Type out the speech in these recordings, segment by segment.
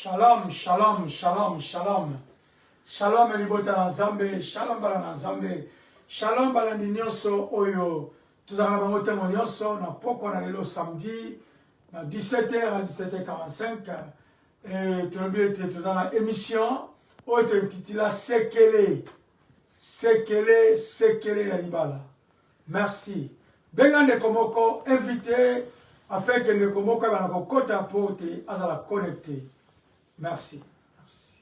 Shalom, shalom, shalom, shalom. Shalom elibota na Nzambe, shalom bala na Nzambe. Shalom bala ni nyonso oyo. Tuzala na bango temo nyonso na poko na lelo samedi na 17h à 17h45. Et tuzala na émission oyo te titula Sekele. Sekele, Sekele ya libala. Merci. Benga Nekomoko invité afin que Nekomoko eba na kokota porte azala connecté. Merci. Merci.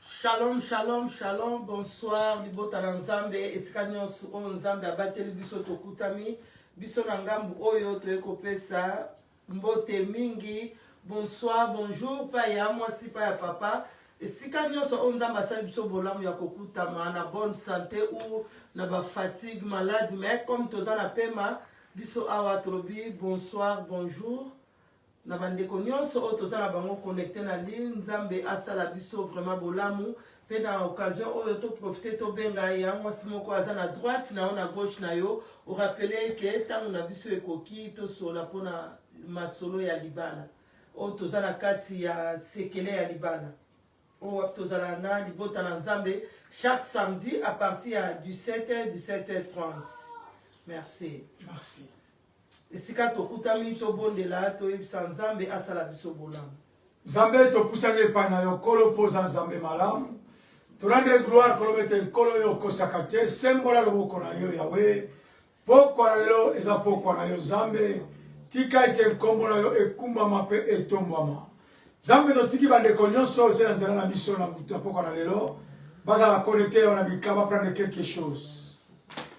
Shalom, shalom, shalom, bonsoir, libota na Nzambe, esika nyonso o Nzambe abateli biso tokutami, biso na ngambu oyo toyeko pesa mbote mingi, bonsoir, bonjour, pa ya mwasi pa ya papa, esika nyonso o Nzambe asali biso bolamu ya kokutama na bonne santé ou na ba fatigue, maladie, mais comme toza na pema, biso awa tolobi, bonsoir, bonjour. Na bandeko nyonso o toza na bango connecté na ligne Nzambe asala biso vraiment bolamu pe na occasion oyo to profiter to benga ya mwasi moko aza na droite na na gauche na yo o rappeler que tangu na biso ekoki to sola pona masolo ya libala o toza na kati ya sekele ya libala o toza na libota na Nzambe chaque samedi à partir du 17h 17h30. Merci. Merci. Esika tokutami to bondela to yebisa Nzambe asala biso bolamu. Nzambe to pusane pa na yo kolo poza Nzambe malamu. To rende gloire kolo mete kolo yo kosakate sembola loboko na yo Yahweh. Poko na lelo eza poko na yo Nzambe. Tika ite nkombo na yo ekumba mape etombama. Nzambe to tiki bandeko nyonso zela nzela na biso na buto poko na lelo. Baza la connecter on a bikaba prendre quelque chose.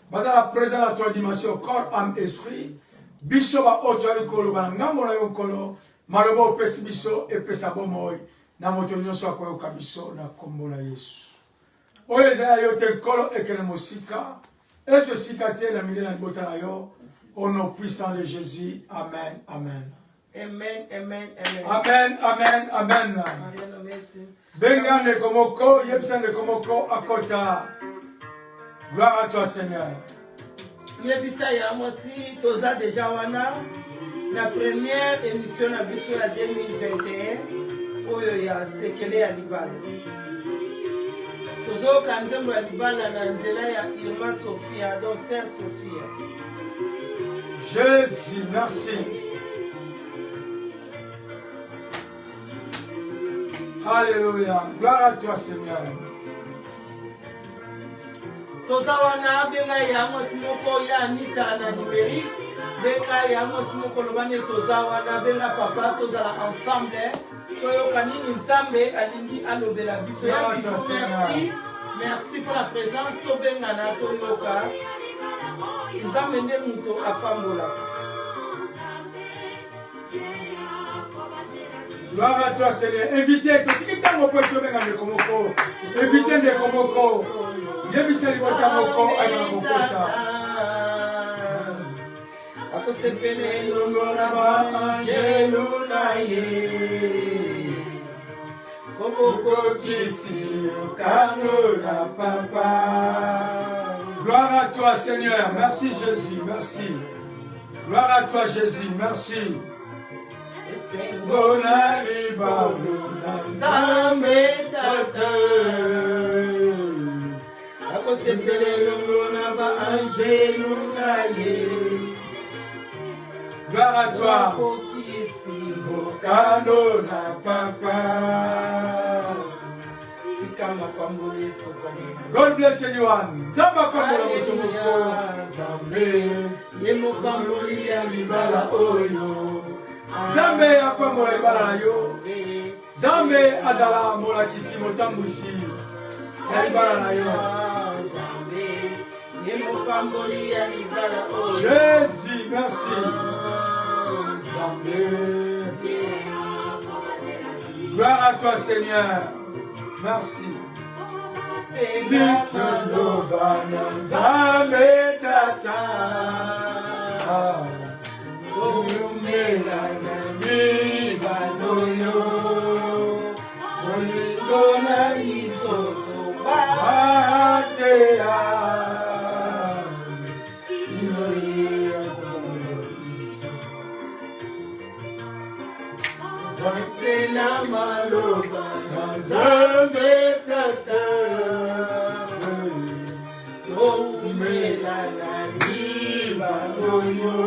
Baza la présence à trois dimensions corps âme esprit. Biso ba otoali kolo ba ngambo na yo kolo malobo pesi biso e pesa bomoy na moto nyonso akoyo kabiso na kombo na Yesu. Oyo za yo te kolo ekene mosika et sika te na milena bota na yo au nom puissant de Jésus. Amen. Amen. Amen, amen, amen. Amen, amen, amen. Benga ne komoko, yebsa ne komoko akota. Gloire à toi Seigneur. Yebisa ya mwasi toza deja wana na première émission na biso ya 2021 oyo ya sekele ya libala. Tozo kanzembo ya libala na nzela ya Irma Sophia, donc Sœur Sophia. Jésus, merci. Alléluia. Gloire à toi Seigneur. Toza wana benga ya mwasi moko ya Anita na numérique. Benga ya mwasi moko lobane toza wana benga papa toza la ensemble. Toyo kanini Nzambe alingi alobela biso ya biso. Merci. Merci pour la présence to benga na toyoka. Nzambe nde muto apambola. Gloire à toi Seigneur. Invitez tout qui tango pour que benga ne komoko. Invitez ne komoko. Yebisa libota moko ana mokota. Ako sepele longola ba angelu na ye. Koko kisi kano na papa. Gloire à toi Seigneur. Merci Jésus. Merci. Gloire à toi Jésus. Merci. Bona libalo na Nzambe tata. Ako sepele longola ba angelu na ye. Gloire à toi. Bokano na papa. God bless anyone. Zamba pambola motomoko. Zambe. Yemo pamboli ya libala oyo. Zambe apambola libala na yo. Zambe azala mola kisi motambusi. Ya libala na yo. Yemo pamboli ya libala oyo. Jésus, merci. Zambe. Gloire à toi Seigneur. Merci. Zambe tata. Oyumela na mibaloyo. Olingona isoto batea. Watela maloba Nzambe tata Toumela nani baloyo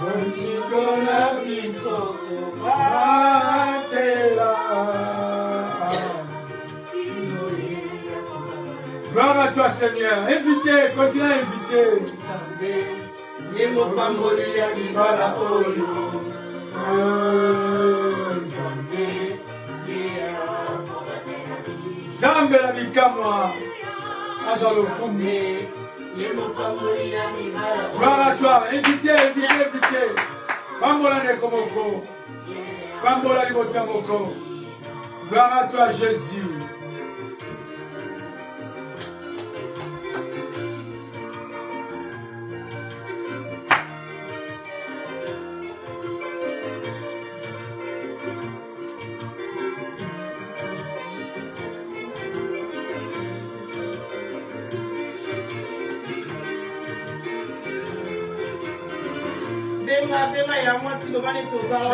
Onigona bisoto batela Gloire à toi Seigneur. Invitez, continuez à inviter. Yemo pamboli ya libala oyo Zambe la bikamwa Azwa lokumu. Gloire à toi. Invitez. Pambola nekomoko. Pambola libotamoko. Gloire à toi Jésus.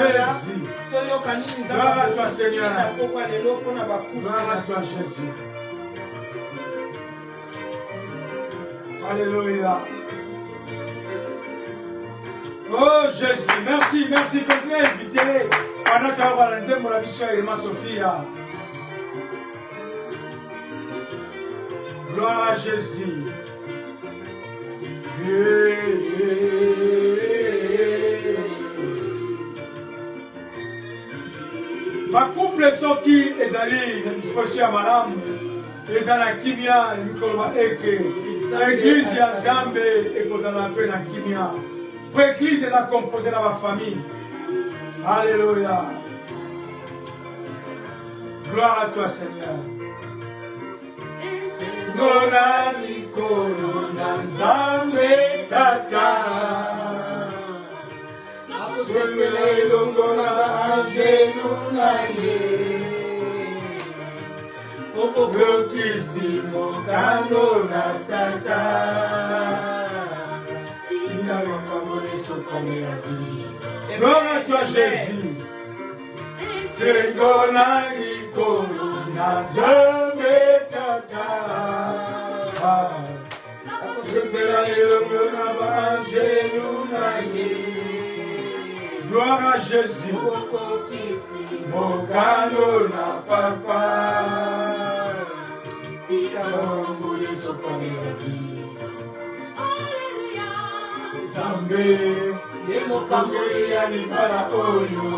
Jésus. Gloire à toi Seigneur. Gloire à toi Jésus. Alléluia. Oh Jésus, merci. Continuez à inviter. Pendant que vous allez dire, mon ami, Sophia. Gloire à Jésus. Ma couple soki ezali na disposition ya malamu ezala kimia likoloba eke église ya Nzambe ekozala mpe na kimia po église eza composé na bafamille. Alléluia. Gloire à toi Seigneur. Ngona likolo na Nzambe tata Zemele longona angelu na ye Popo kisi mokano na tata Tina yongamoni sopone ya di. Gloire à toi Jésus. Tengona likolo na Nzambe tata Zemele longona angelu na ye. Gloire à Jésus. Mokano na papa. Tikamambule sopane yabi. Nzambe. Yemokambule ya libala oyo.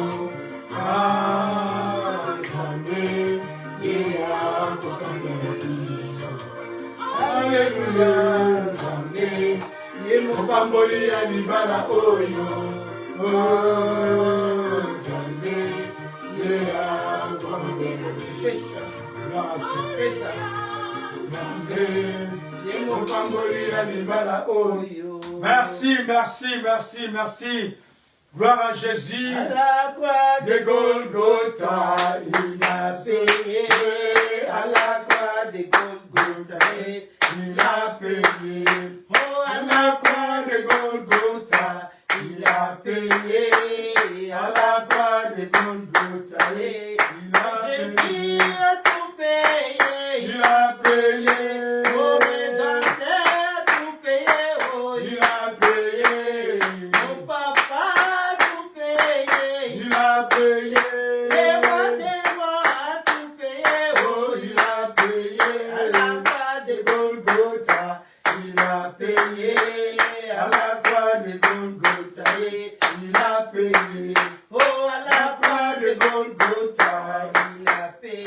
Nzambe. Yeya kokambule biso. Alléluia. Nzambe. Yemokambule ya libala oyo. Oh, Zambé, yeah, merci. Gloire à Jésus. À la croix de Golgotha, il a payé. À la croix de Golgotha, il a payé. Oh, à la croix de Golgotha, il a payé. À la croix de Golgotha, il a payé. Jésus a tout payé. Il a payé. Oh, Rédempteur, tout payé. Oh, il a payé. Mon papa, tout payé. Il a payé. Les rois des rois, tout payé. Oh, il a payé. À la croix de Golgotha, il a payé. À la croix de Golgotha, il a payé. Oh, à la croix de Golgotha, il a payé.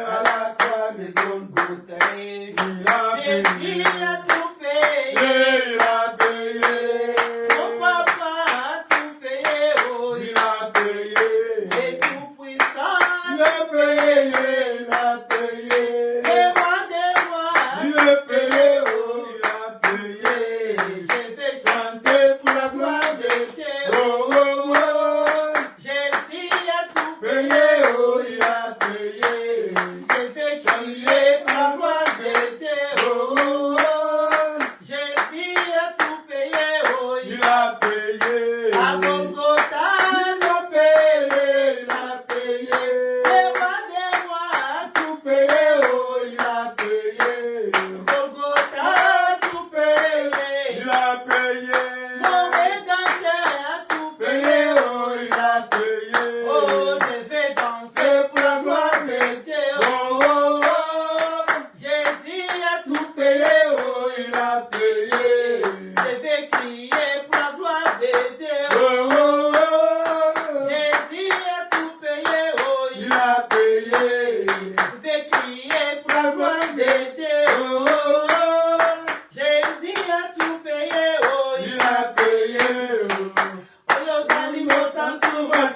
À la croix de Golgotha, il a payé. Jésus a tout payé. Il a payé. Mon papa a tout payé. Oh, Il a payé. est tout puissant. Il a payé. Il a payé. Les rois des rois. Il a payé. Oh, il a payé. Je vais Chanter pour la gloire de Dieu. Oh, oh, oh.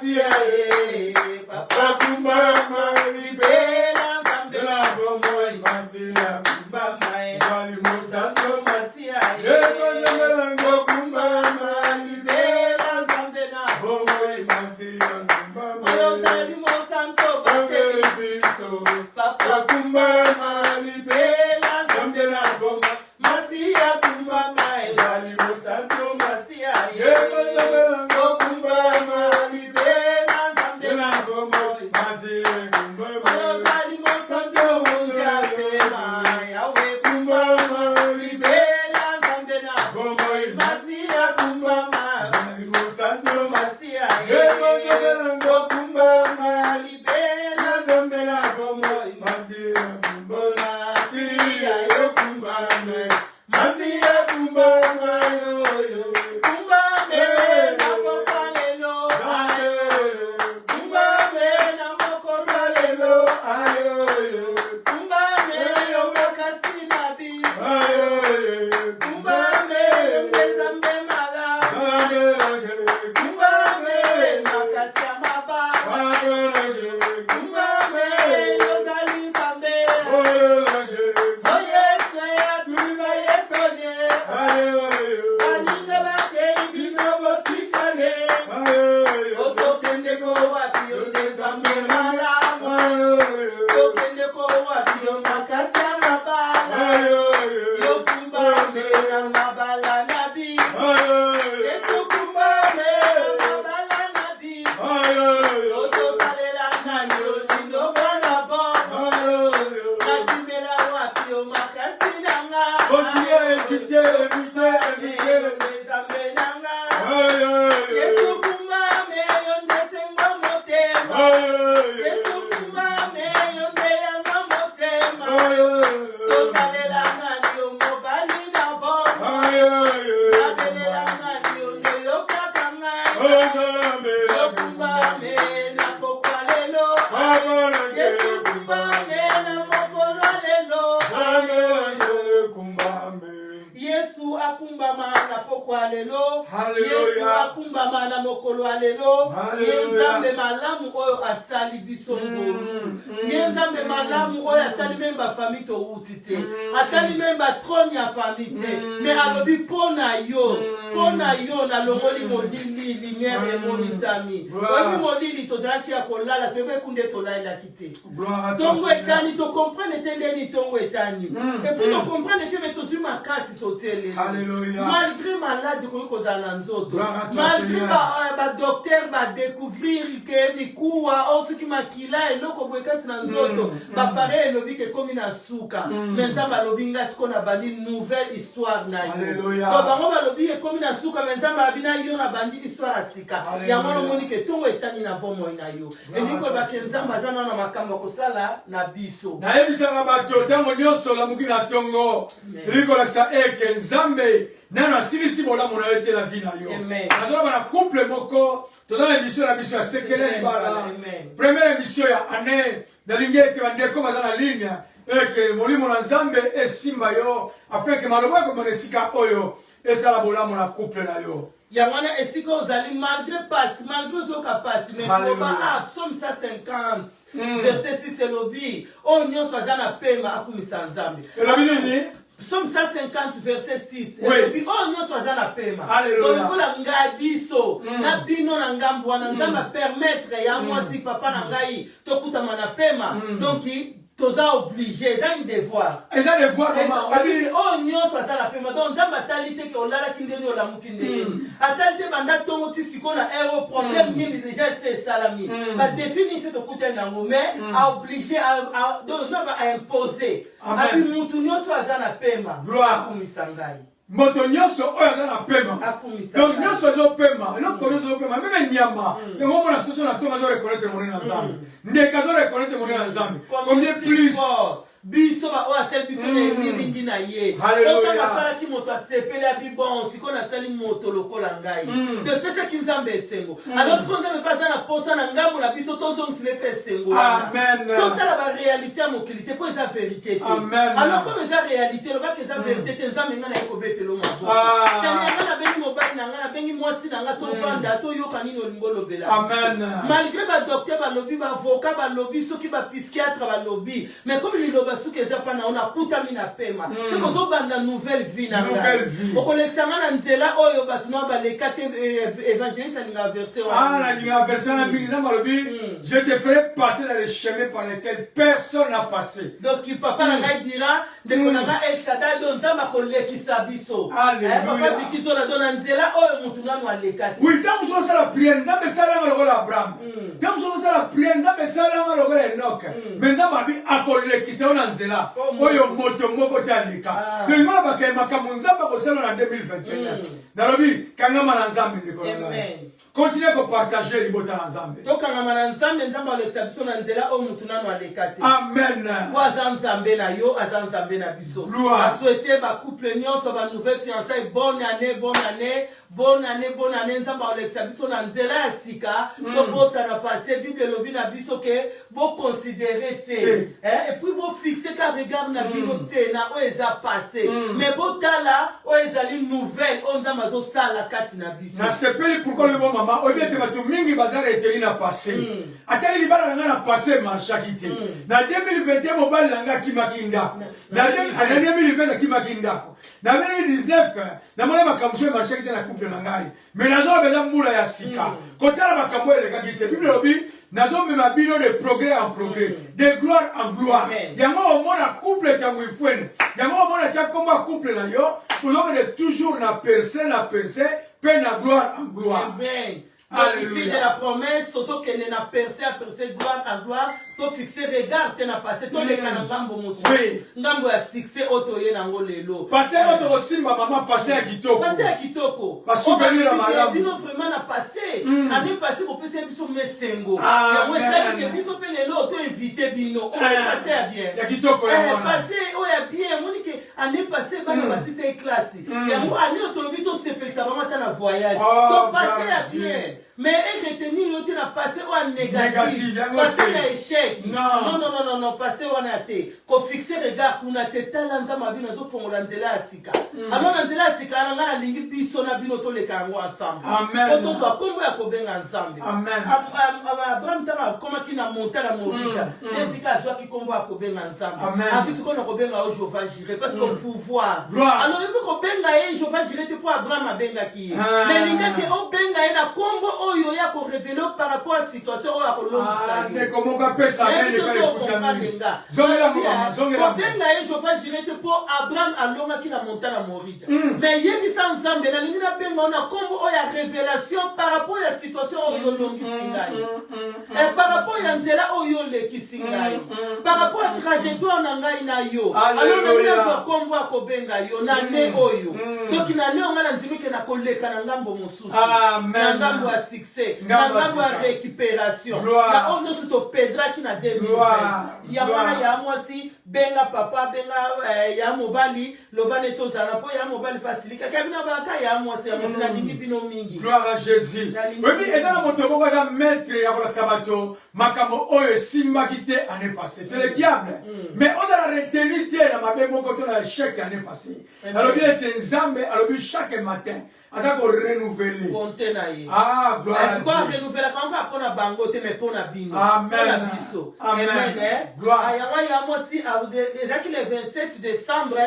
Masia Papa Kumbama Libela Nzambe na bomoi Masia Kumbama Wali Musanto Masia Yeko Kumbama Libela Nzambe na bomoi Masia Kumbama Oyozali Musanto Bate Biso Papa Kumbama Libela Nzambe na bomoi Masia Kumbama Wali Musanto Masia Yeko Kumbama Libela Nzambe na bomoi Masia Kumbama Oyozali Musanto Muziatema Yawe Kumbama Libela Nzambe na bomoi Masia Kumbama Wali Musanto Masia Yeko Kumbama Libela Nzambe na bomoi Masia Kumbama Masia Kumbama Masia Kumbama yo Kumbame na mopalelo ayo Kumbame na mokoralelo ayo Kumbame yo makasi na biso ayo Kumbame Nzambe mala Kumbame makasi ya mababa Kumbame yozali Nzambe Yesu akumbama na poko alelo. Yesu akumbama na mokolo alelo. Nzambe malamu oyo asali biso ngolu. Nzambe malamu oyo atali memba famille to utite. Atali memba trône ya famille te. Mais alobi pona yo na longoli modili lumière et monisami. Obi modili tozalaki ya kolala tebe kunde tolaila kite. Tongo etani to comprendre tendeni tongo etani. Et puis to comprendre que meto ma kasi to tele. Alléluia. Malgré maladie qu'on cause à nzoto, malgré ba docteur ba découvrir que bikuwa o ce qui makila et loko bwekati na nzoto, ba pare lobi que comme na suka, mais nzamba lobi nga ce qu'on a bandi nouvelle histoire na yo. Alléluia. To bango ba lobi que comme na suka mais nzamba bina yo na bandi histoire asika. Ya mono moni que tongo etani na bomo na yo. Et niko ba nzamba zana na makambo ko sala na biso. Na yebisa nga bato tango nyoso la mukina tongo. Niko la sa eke Nzambe nana silisi bola mona yote la vie na yo. Nazola bana couple moko tozala émission la mission ya sekele bala. Première émission ya année na lingete bandeko bazana ligne eke molimo na Nzambe esimba yo afin que maloba ko monesika oyo esala bola mona couple na yo. Yamana esika ozali malgré zoka passe mais proba Psaume 150 verset 6 elobi o nyonso azana pema akumisa Nzambe. Elobi nini? Psaume 150 verset 6 oui. Oh nyonso azana pema. Alléluia. Donc la ngabiso na bino na ngambo wana Nzamba permettre ya mwasi papa na ngai tokutama na pema. Donc toza obligé, ça un devoir. C'est un devoir maman. Oh nyonso azala pema. Donc Nzamba talite ke olala kindeni olamu kindeni. Atalite banda tongo tisikola ero problème nini déjà c'est salami. Ba définir ce tokuta na ngome a obligé à donc non va imposer. Abi mutu nyonso azana pema. Gloire kumisangai. Moto nyonso oyo azana pema. Donc nyonso zo pema. Eloko nyonso zo pema. Même nyama. Et moi la situation na tonga zo reconnaître mon Nzambe. Ndeka zo reconnaître mon Nzambe. Combien plus biso ba o asel biso na emiringi na ye otanga sala ki moto asepeli abi bon siko na sali moto lokola ngai de pesa ki nzambe esengo alors siko nzambe pasa na posa na ngambo na biso tozongisile pe esengo amen totala ba réalité ya mokili te po eza vérité te alors comme eza réalité lobaki eza vérité te nzambe nga na ye kobetelo mabo seigneur nga na bengi mobali na nga na bengi mwasi na nga tovanda toyoka nini olingo olobela malgré badocteur balobi bavocat balobi soki bapsychiatre balobi mais comme liloba soki eza mpa na yo nakutami na pema se kozobanda nouvelle vie na ngai okolekisanga na nzela oyo bato na baleka te évangéliste alinga verse nalinga verse wana mingi nzambe alobi je te ferai passer dans les chemins par lesquels personne n'a passé donc papa na ngai dira ndeko na ngai El Shaddai do nzambe akolekisa biso papa zikiso na do na nzela oyo motu nano aleka te oui ntango mosu osala priere nzambe esalanga lokola abraham ntango mosu osala priere nzambe esalanga lokola enoke me nzambe abi akolekisa yo na nzela oyo moto moko te aleka donc ngona bakeye makambo nzambe akosala na 2021 nalobi kangama na nzambe ndeko na ngai continue ko partager libota na nzambe tokangama na nzambe nzambe alekisa biso na nzela oyo motu nano aleka te amen po aza nzambe na yo aza nzambe na biso asouhaite bacouple nyonso banouvelle fiançaille bonne année bonne année bonne année bonne année nzambe alekisa biso na nzela ya sika tobosana passé bible elobi na biso ke boconsidere te et puis bofixe ka regard na bino te na oyo eza passé mais botala oyo ezali nouvelle oyo nzambe azosala kati na biso nasepeli pourquoi le bon maman oyebi ete bato mingi baza reteni na passé atali libala na ngai na passé marchaki te na 2021 mobali na ngai akimaki ndako na 2020 akimaki ndako na 2019 namoni makambo so emarchaki te na couple na ngai mais nazobeza mbula ya sika kotala makambo elekaki te bible elobi nazomema bino de progrès en progrès de gloire en gloire yango omona couple ntango ifwene yango omona tia kombo ya couple na yo ozokende toujours na percé pe na gloire en gloire Alléluia. De la promesse, toto kene na percé à percé, gloire à gloire, to fixer regard te na passé, to le kana ngambo mosu. Ngambo ya succès oto ye nango lelo. Passé oto simba maman passé à kitoko. Passé à kitoko. Pas souvenir à madame. Bino vraiment na passé. Année passée pour passer biso mesengo. Ya moi ça que biso pe lelo to invité bino. Passé à bien. Ya kitoko ya mona. Passé o ya bien, moni que année passée bana basi c'est classe. Ya moi année oto lobito se pesa vraiment ta na voyage. To passé à bien. Mais elle retenir l'autre n'a passé au négatif, passé à échec. Non, passé au naté. Qu'on fixe regard, qu'on a été talent, ma vie, nous avons l'anzela asika. Alors l'anzela asika, on a la ligne bisona binoto les kango ensemble. Amen. Quand on soit comme à Koben ensemble. Amen. Abraham tama comment qui n'a monté la morita. Jessica soit qui combat à Koben ensemble. Amen. En plus qu'on a Koben à Jehovah Jireh parce qu'on pouvoir. Gloire. Alors il faut Koben à Jehovah Jireh pour Abraham à Benga qui. Mais l'idée que au Benga la combo oyo ya ko révéler par rapport à la situation oyo akolongisa mais comment on peut ça mais zongela mama zongela benga ye Jehovah Jireh pour Abraham alonga ki na montagne Morita mais yebisa nzambe na lingi na benga na kombo oyo ya révélation par rapport à la situation oyo longisi ngai et par rapport à nzela oyo lekisi ngai par rapport à trajectoire na ngai na yo alors na zo kombo akobenga yo na ne oyo donc na ne on a ndimi ke na koleka na ngambo mosusu na ngambo ya succès na ngambo ya récupération na ono suto pedra ki na 2020 ya mwana ya mwasi benga papa benga ya mobali lobane tozala po ya mobali pasilika kabina baka ya mwasi na lingi bino mingi gloire à Jésus oui eza na moto moko za maître ya kola sabato makambo oyo simbaki te année passée c'est le diable mais on a retenu te na mabe moko to na échec année passée alobi ete nzambe alobi chaque matin aza ko renouveler gloire à Dieu quoi renouveler quand on pona bango te mais pona bino amen biso amen gloire ya moi si déjà que le 27 décembre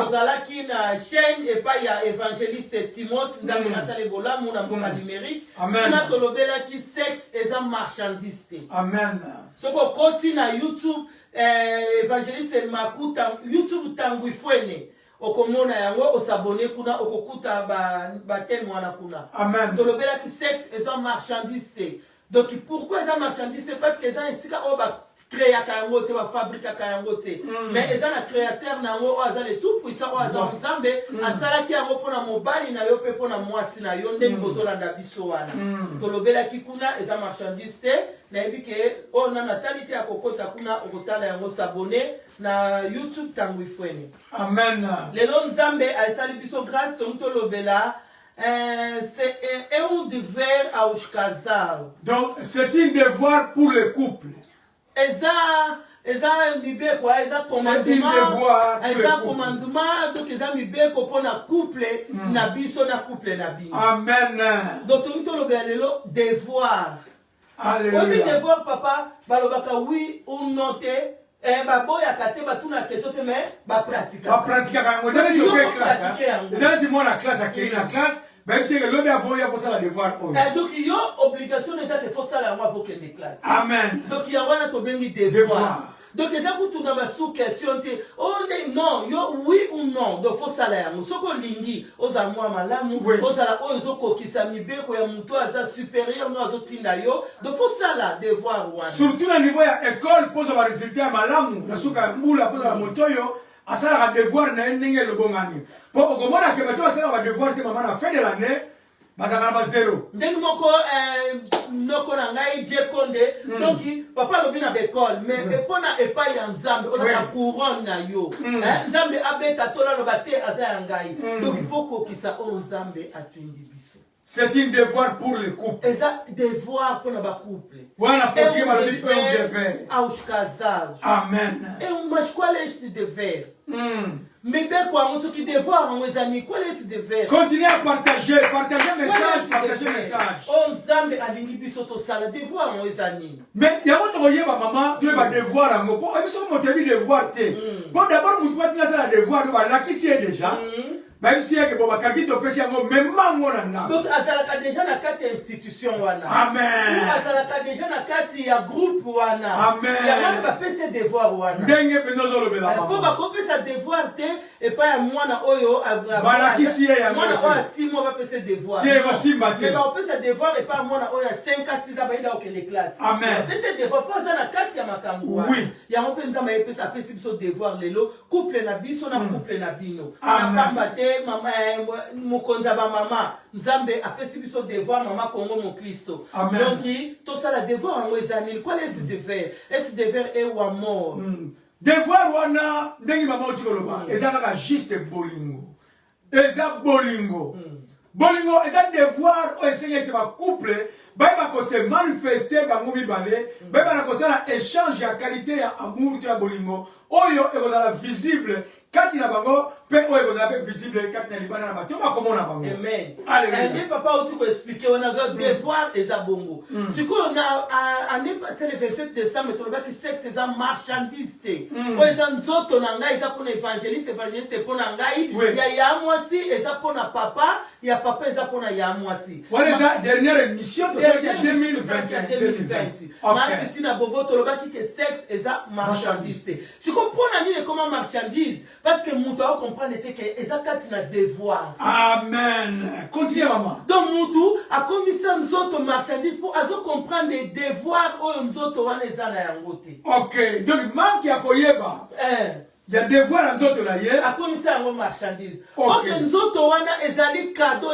ozala ki na chaîne et pas ya évangéliste Timos nzambe na sale bola mona mboka numérique na tolobela ki sexe eza marchandise amen soko koti na YouTube évangéliste Makuta YouTube tangu ifwene okomona yango osabone kuna okokuta ba thème wana kuna amen tolobela ki sexe eza marchandise donc pourquoi eza marchandise parce que eza esika o ba créa kayango te ba fabrique kayango te mais eza na créateur nango o aza le tout puissant o aza nzambe asalaki yango pona mobali na yo pe pona mwasi na yo ndenge bozolanda biso wana tolobelaki kuna eza marchandise te nayebi ke o na natalité ya kokota kuna okotala yango s'abonner na YouTube tango ifwene Amen. lelo nzambe aesali biso grâce tolobela c'est un devoir à ushkazal. Donc c'est un devoir pour le couple. Eza mibeko eza commandement donc eza mibeko pona couple na biso na couple na bino. Amen. Donc tolobela lelo devoir. Alléluia. Oui devoir papa balobaka oui ou non te baboya kate batuna question te mais ba pratique. Ba pratique quand vous avez dit quelle classe. Vous avez dit moi la classe à quelle la classe. Même si le bien voyait pour ça la devoir. Donc il y a obligation de ça que faut ça la moi pour que les classes. Amen. Donc il y a wana to bengi devoir. Donc les gens pour tout dans sous question te oh non yo oui ou non donc faut ça la yango soko lingi oza moi malamu oza la ozo kokisa mibeko ya muto aza supérieur no azo tinda yo donc faut ça la devoir wana. Surtout au niveau ya école pour avoir résultat malamu na suka mula pour la moto yo asala ka devoir na ndenge le bongani. Pour komona ke bato asala ka devoir te maman na fin de l'année bazana ba zéro. Ndenge moko noko na ngai je konde donc papa lobi na école mais epona epai ya nzambe ona ka couronne na yo nzambe abeta tola lo bate aza ya ngai donc il faut kokisa o nzambe atindi biso. C'est un devoir pour le couple. Eza devoir pour ba couple. Voilà pour qui malobi un devoir. Aos casados. Amen. Mas qual é este dever? Mais bien quoi, on qui devoir mes amis, quel est ce devoir? Continuez à partager message, partager message. On zambe alingi biso to sala devoir mes amis. Mais il y a autre voyez ma maman, tu vas devoir à moi. Pour ça mon devoir te. Bon d'abord mon doit là ça devoir de là qui c'est déjà. Même si il y a que bon kaki to pesi yango même mango na. Donc azalaka déjà na kati institution wana. Amen. Azalaka déjà na kati ya groupe wana. Amen. Ya wana ba pese devoir wana. Ndenge penozo lobela mama. Po ba kopesa devoir te et pas mwana oyo bana kisi ya mwana oyo 6 mois ba pese devoir. Tie ba simba te. Mais ba pese devoir et pas mwana oyo 5 à 6 ba ida okende classe. Amen. Pese devoir pas na kati ya makambo wana. Oui. Ya mpenza ma pese apesi biso devoir lelo couple na biso na couple na bino. Na pamba te mama mokonza ba mama nzambe apesi biso devoir mama Kongo mon Kristo. Donc to ça la devoir en ezani quoi les devoir est devoir et wa mort. Devoir wana ndengi mama otikoloba ezaka ka juste bolingo. Eza bolingo. Bolingo eza devoir o essayer que ba couple ba ko se manifester bango mibale ba ko sala échange ya qualité ya amour ya bolingo oyo ekozala visible kati na bango pe oyo ekozala visible kati na libana na bato bakomona bango. Amen. Alléluia. Papa uti ko expliquer on a devoir eza bongo. Siko on a année passé le 27 décembre to ba ki sexe eza marchandise te. O eza nzoto na ngai eza pour évangéliste pour na ngai ya mwasi eza pour na papa ya papa eza pour na ya mwasi. Voilà sa dernière émission de 2020. Martiti na bobo to ba ki sexe eza marchandise te. Siko pona nini comment marchandise parce que mutu a comprendre que eza kati na devoir. Amen. Continue maman. Donc mutu a commissaire nzoto marchandise pour azo comprendre les devoirs o nzoto wana eza na yango te. OK. Donc manque ya koyeba. Il y a devoir nzoto na ye a commissaire yango marchandise. OK nzoto wana ezali cadeau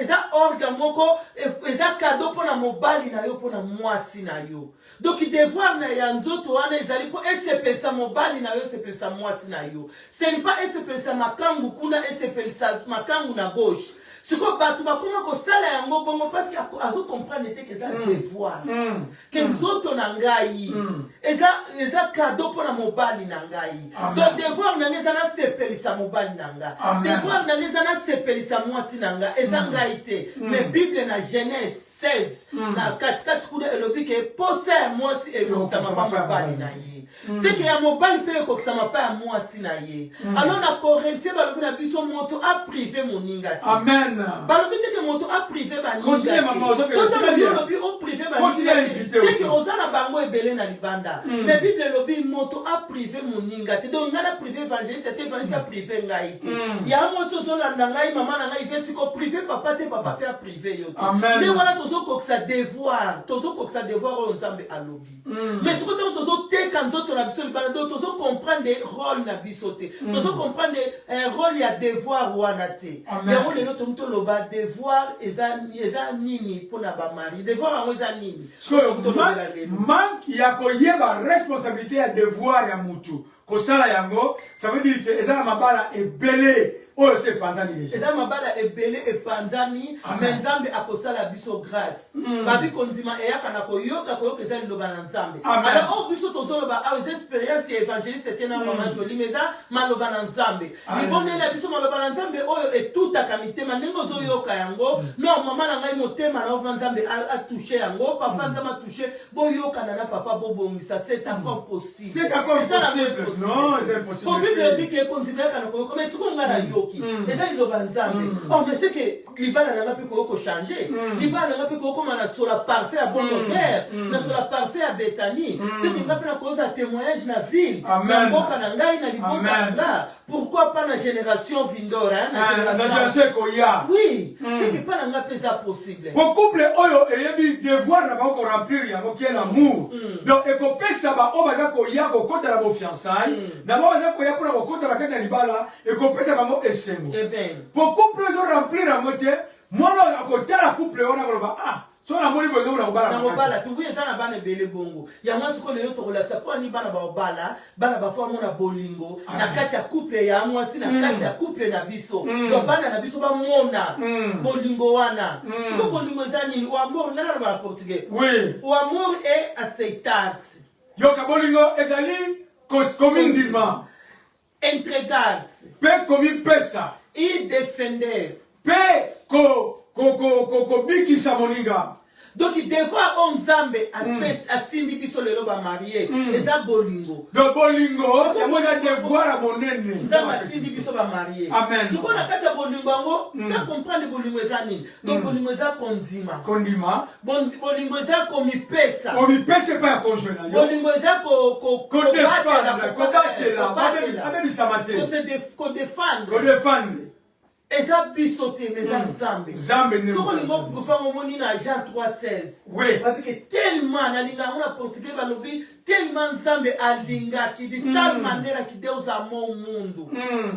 eza orga moko eza cadeau pour na mobali na yo pour na mwasi na yo. Donc devoir na ya nzoto wana ezali pour esepelisa mobali na yo esepelisa mwasi na yo. Ce n'est pas esepelisa makangu kuna esepelisa makangu na gauche. Siko batu bakoma ko sala yango bongo parce que azo comprendre que ça devoir. Que nzoto na ngai eza cadeau pour na mobali na ngai. Donc devoir na ngeza na sepelisa mobali na nga. Devoir na ngeza na sepelisa mwasi na nga eza ngai te. Mais Bible na Genèse 16 na katikati kuna elobi ke posa mwasi ezokisa mobali na ye. C'est que ya mobali pe ekokisa mapa ya mwasi na ye. Alors na Corinthiens balobi na biso moto a privé moninga te. Amen. Balobi te que moto a privé ba ninga. Continue maman, o privé ba continue à inviter aussi. C'est que osana bango ebele na libanda. Mais Bible lobi moto a privé moninga te. Donc ngana privé évangéliste, c'était évangéliste a privé ngai te. Ya moto so landa ngai mama na ngai veti ko privé papa te papa pe a privé yo te. Amen. Mais voilà tozo ko sa devoir, tozo ko sa devoir o nzambe alobi. Mais ce que tozo te kan zoto na biso libanda do tozo comprendre des rôles na biso te. Tozo comprendre un rôle ya devoir wana te. Ya mo lelo to loba devoir eza nini pona ba mari. Devoir ango eza nini. Manque ya koyeba responsabilité ya devoir ya mutu. Kosala yango, ça veut dire que eza mabala ebele. Oh, c'est panzani déjà. Eza mabala ebele e panzani, mais nzambe akosala biso grâce. Babi konzima eyaka na koyoka eza liloba na nzambe. Alors oh biso tozoloba a les expériences évangéliste tena mama joli mais ça maloba na nzambe. Libonne na biso maloba na nzambe oyo e tout akamite manengo zoyoka yango. Non mama na ngai motema na ova nzambe a touché yango, papa nzambe a touché boyoka na papa bobongisa c'est encore possible. C'est encore possible. Non, c'est impossible. Pour Bible dit que continue kana koyoka mais tu konga na yo. Et ça, il doit nzambe. Oh, mais c'est que l'Ibana n'a pas pu changer. L'Ibana n'a pas pu commencer sur la parfait à bon terre, sur la parfait à Bethanie. C'est qu'il n'a pas cause à témoignage dans la ville. Amen. Pourquoi pas la génération Vindora? La génération Koya. Oui, c'est que pas la pesa possible. Pour couple, oyo, et il devoir n'a pas encore remplir, il y a qui est l'amour. Donc, et qu'on pèse ça, on va dire qu'il y a un côté de la fiançailles. D'abord, on va dire qu'il y a un côté de la canne d'Ibala, et qu'on pèse ça, Eh bien. Pour couple, ils ont rempli la moitié. Moi, à côté de la couple, on a dit, ah, so la moni bongo na obala. Na obala, tu vois, ça n'a pas de belle bongo. Il y a moi ce qu'on est l'autre relax. Ça peut ni bana ba obala, bana ba fois mon na bolingo. Na kati ya couple ya moi, si na kati ya couple na biso. Donc bana na biso ba mona bolingo wana. Tu vois bolingo zani, o amour na na ba portugais. Oui. O amour est acceptarse. Yoka bolingo ezali communément. Entregarse. Pe komi pesa. Il défendait. Pe ko bikisa moninga. Donc il devra on zambe a tindi biso lelo ba marié. Eza bolingo. Donc bolingo, ya moja devoir à monene. Nzambe a tindi biso ba marié. Amen. Tu connais kati ya bolingo ngo, tu comprends bolingo eza nini? Donc bolingo eza kondima. Kondima. Bolingo eza komi pesa. Komi pesa pa conjoint na yo. Bolingo eza ko défendre, ko défendre. Ko défendre. Eza bisoté mais nzambe. Nzambe ne. Soko lingo kufa momoni na Jean 3:16. Oui. Parce que tellement na linga ngona portugais balobi tellement nzambe alinga qui de telle manière qui Deus amou mundo.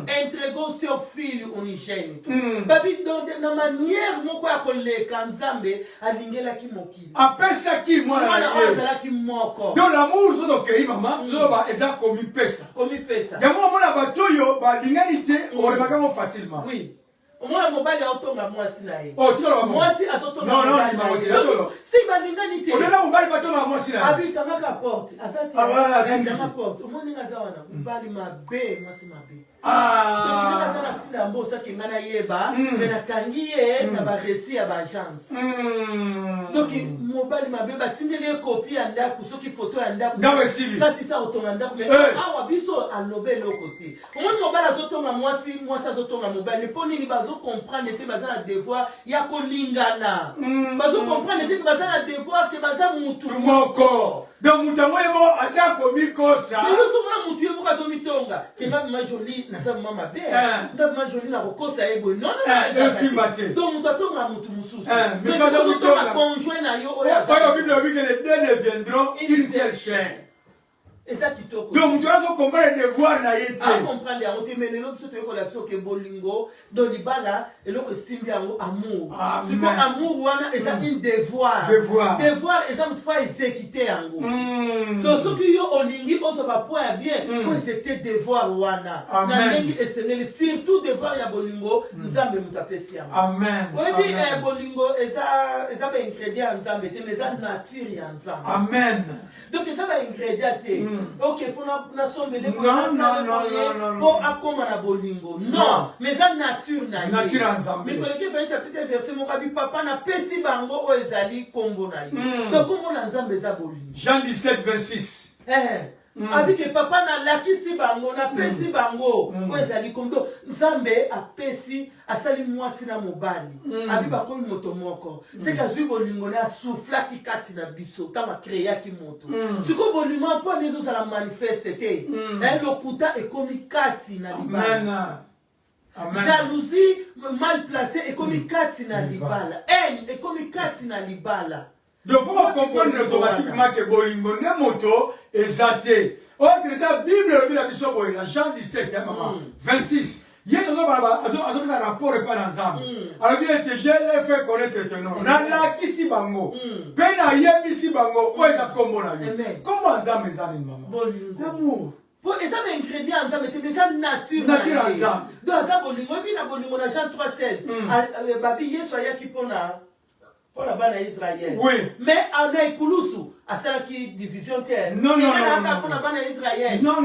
Entregou seu filho unigênito. Babi donc na manière moko ya koleka nzambe alingela ki mokili. Apesa ki mwana na ye. Azala ki moko. Donc l'amour zo do kei mama, zo ba eza komi pesa. Komi pesa. Yamo mona batoyo ba linganité on le bagamo facilement. Oui. Omona mobali autonga mwasi na ye. Oh, tu vas mwasi azotonga non, ni maboti la solo. Si balingani te. Odela mobali batonga mwasi na ye. Abi kamaka porte, azati. Ah, kama porte. Omoni ngaza wana, mobali mabe, mwasi mabe. Ah. Donc ngaza tinda mbosa kengana yeba, mais na kangiye na ba récit ya ba agence. Donc mobali mabe batindele copie ya ndaku soki photo ya ndaku. Ça c'est ça otonga ndaku mais awa biso alobe le côté. Omoni mobali azotonga mwasi azotonga mobali poni ni bazo comprendre que baza na devoir ya kolingana. Bazo comprendre que baza na devoir que baza mutu moko. Donc mutango yebo aza komi kosa. Mais nous sommes mutu yebo kazo mitonga. Que ma jolie na sa mama be. Ndav ma jolie na kosa yebo. Non. Donc mutu atonga mutu mususu. Mais ça za mutonga conjoint na yo oya. Kwa Bible dit que les deux ne viendront qu'une seule chair. Et ça qui toko. Donc tu dois comprendre le devoir na yete. À comprendre ya ote mais l'autre soto ko la soke bolingo do libala et l'autre simbi yango amour. C'est quoi amour wana et ça un devoir. Devoir et ça me fa exécuter yango. Donc ce qui yo olingi oso ba point bien, faut exécuter devoir wana. Na ndengi eseneli surtout devoir ya bolingo nzambe mutapesi yango. Amen. Oui bolingo eza ba ingrédient nzambe te mais ça nature ya nzambe. Amen. Donc ça va ingrédient te. Ok, faut na sombele pour akoma na bolingo. Non, mais ça nature na ye. Nature ensemble. Mais koleke vient chapitre verset mon kabi papa na pesi bango o ezali kombo na ye. Donc kombo na nzambe za bolingo. Jean 17 26. Abike papa na lakisi bango na pesi bango ko ezali komdo nzambe apesi asali mwasi na mobali abi bakomi moto moko c'est que zui bolingo na souffla ki kati na biso tama créer ki moto siko bolingo po nezo sala manifeste te lokuta ekomi kati na libala jalousie mal placée ekomi kati na libala haine ekomi kati na libala. Donc, vous comprenez automatiquement que Bolingo n'est moto et zate. Autre état, Bible, la mission Bolingo, Jean 17, maman, 26. Yes, on a un rapport et pas ensemble. Alors, bien, je l'ai fait connaître ton nom. Nana, qui si bango. Pena, yemi si bango. Où est-ce qu'on a vu? Comment ensemble les amis, maman? L'amour. Pour les hommes ingrédients ensemble, mais ça nature. Nature ensemble. Donc, ça, Bolingo, Bolingo, Jean 3,16. Babi, yesoya qui pona. Pour la bande Israël. Oui. Mais en Ekulusu, à celle qui division terre. Non. Pour la bande Israël. Non.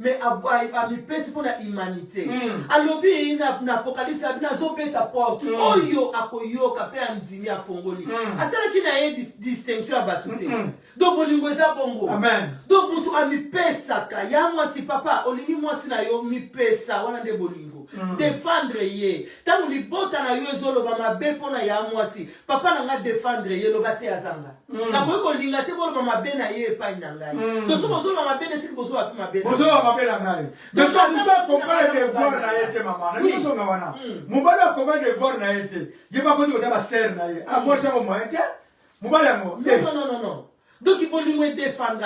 Mais à mi pèse pour la humanité. Alors, il na apocalypse, na zopé ta porte. Oyo akoyo kapé andimi a fongoli. À celle qui n'a eu distinction à batute. Donc, Bolingo eza bongo. Amen. Donc, mutu a mi pèsa ka. Ya moi si papa, olingi moi si na yo mi pèsa. Wana de Bolingo. Défendre ye. Tant li bota na yo ezolo ba mabe pona ya mwasi. Papa na nga défendre ye lo bate azanga. Na ko linga te bolo ba mabe na ye pa ndangai. Donc so bozo ba mabe ne siki bozo ba mabe. Bozo ba mabe na ngai. Donc so tu dois comprendre les devoirs na yete maman. Na biso nga wana. Mobali a comprendre les devoirs na yete. Ye ba ko ko ba ser na ye. Ah moi ça mo yete. Mobali ngo. Non. Donc il faut lui défendre.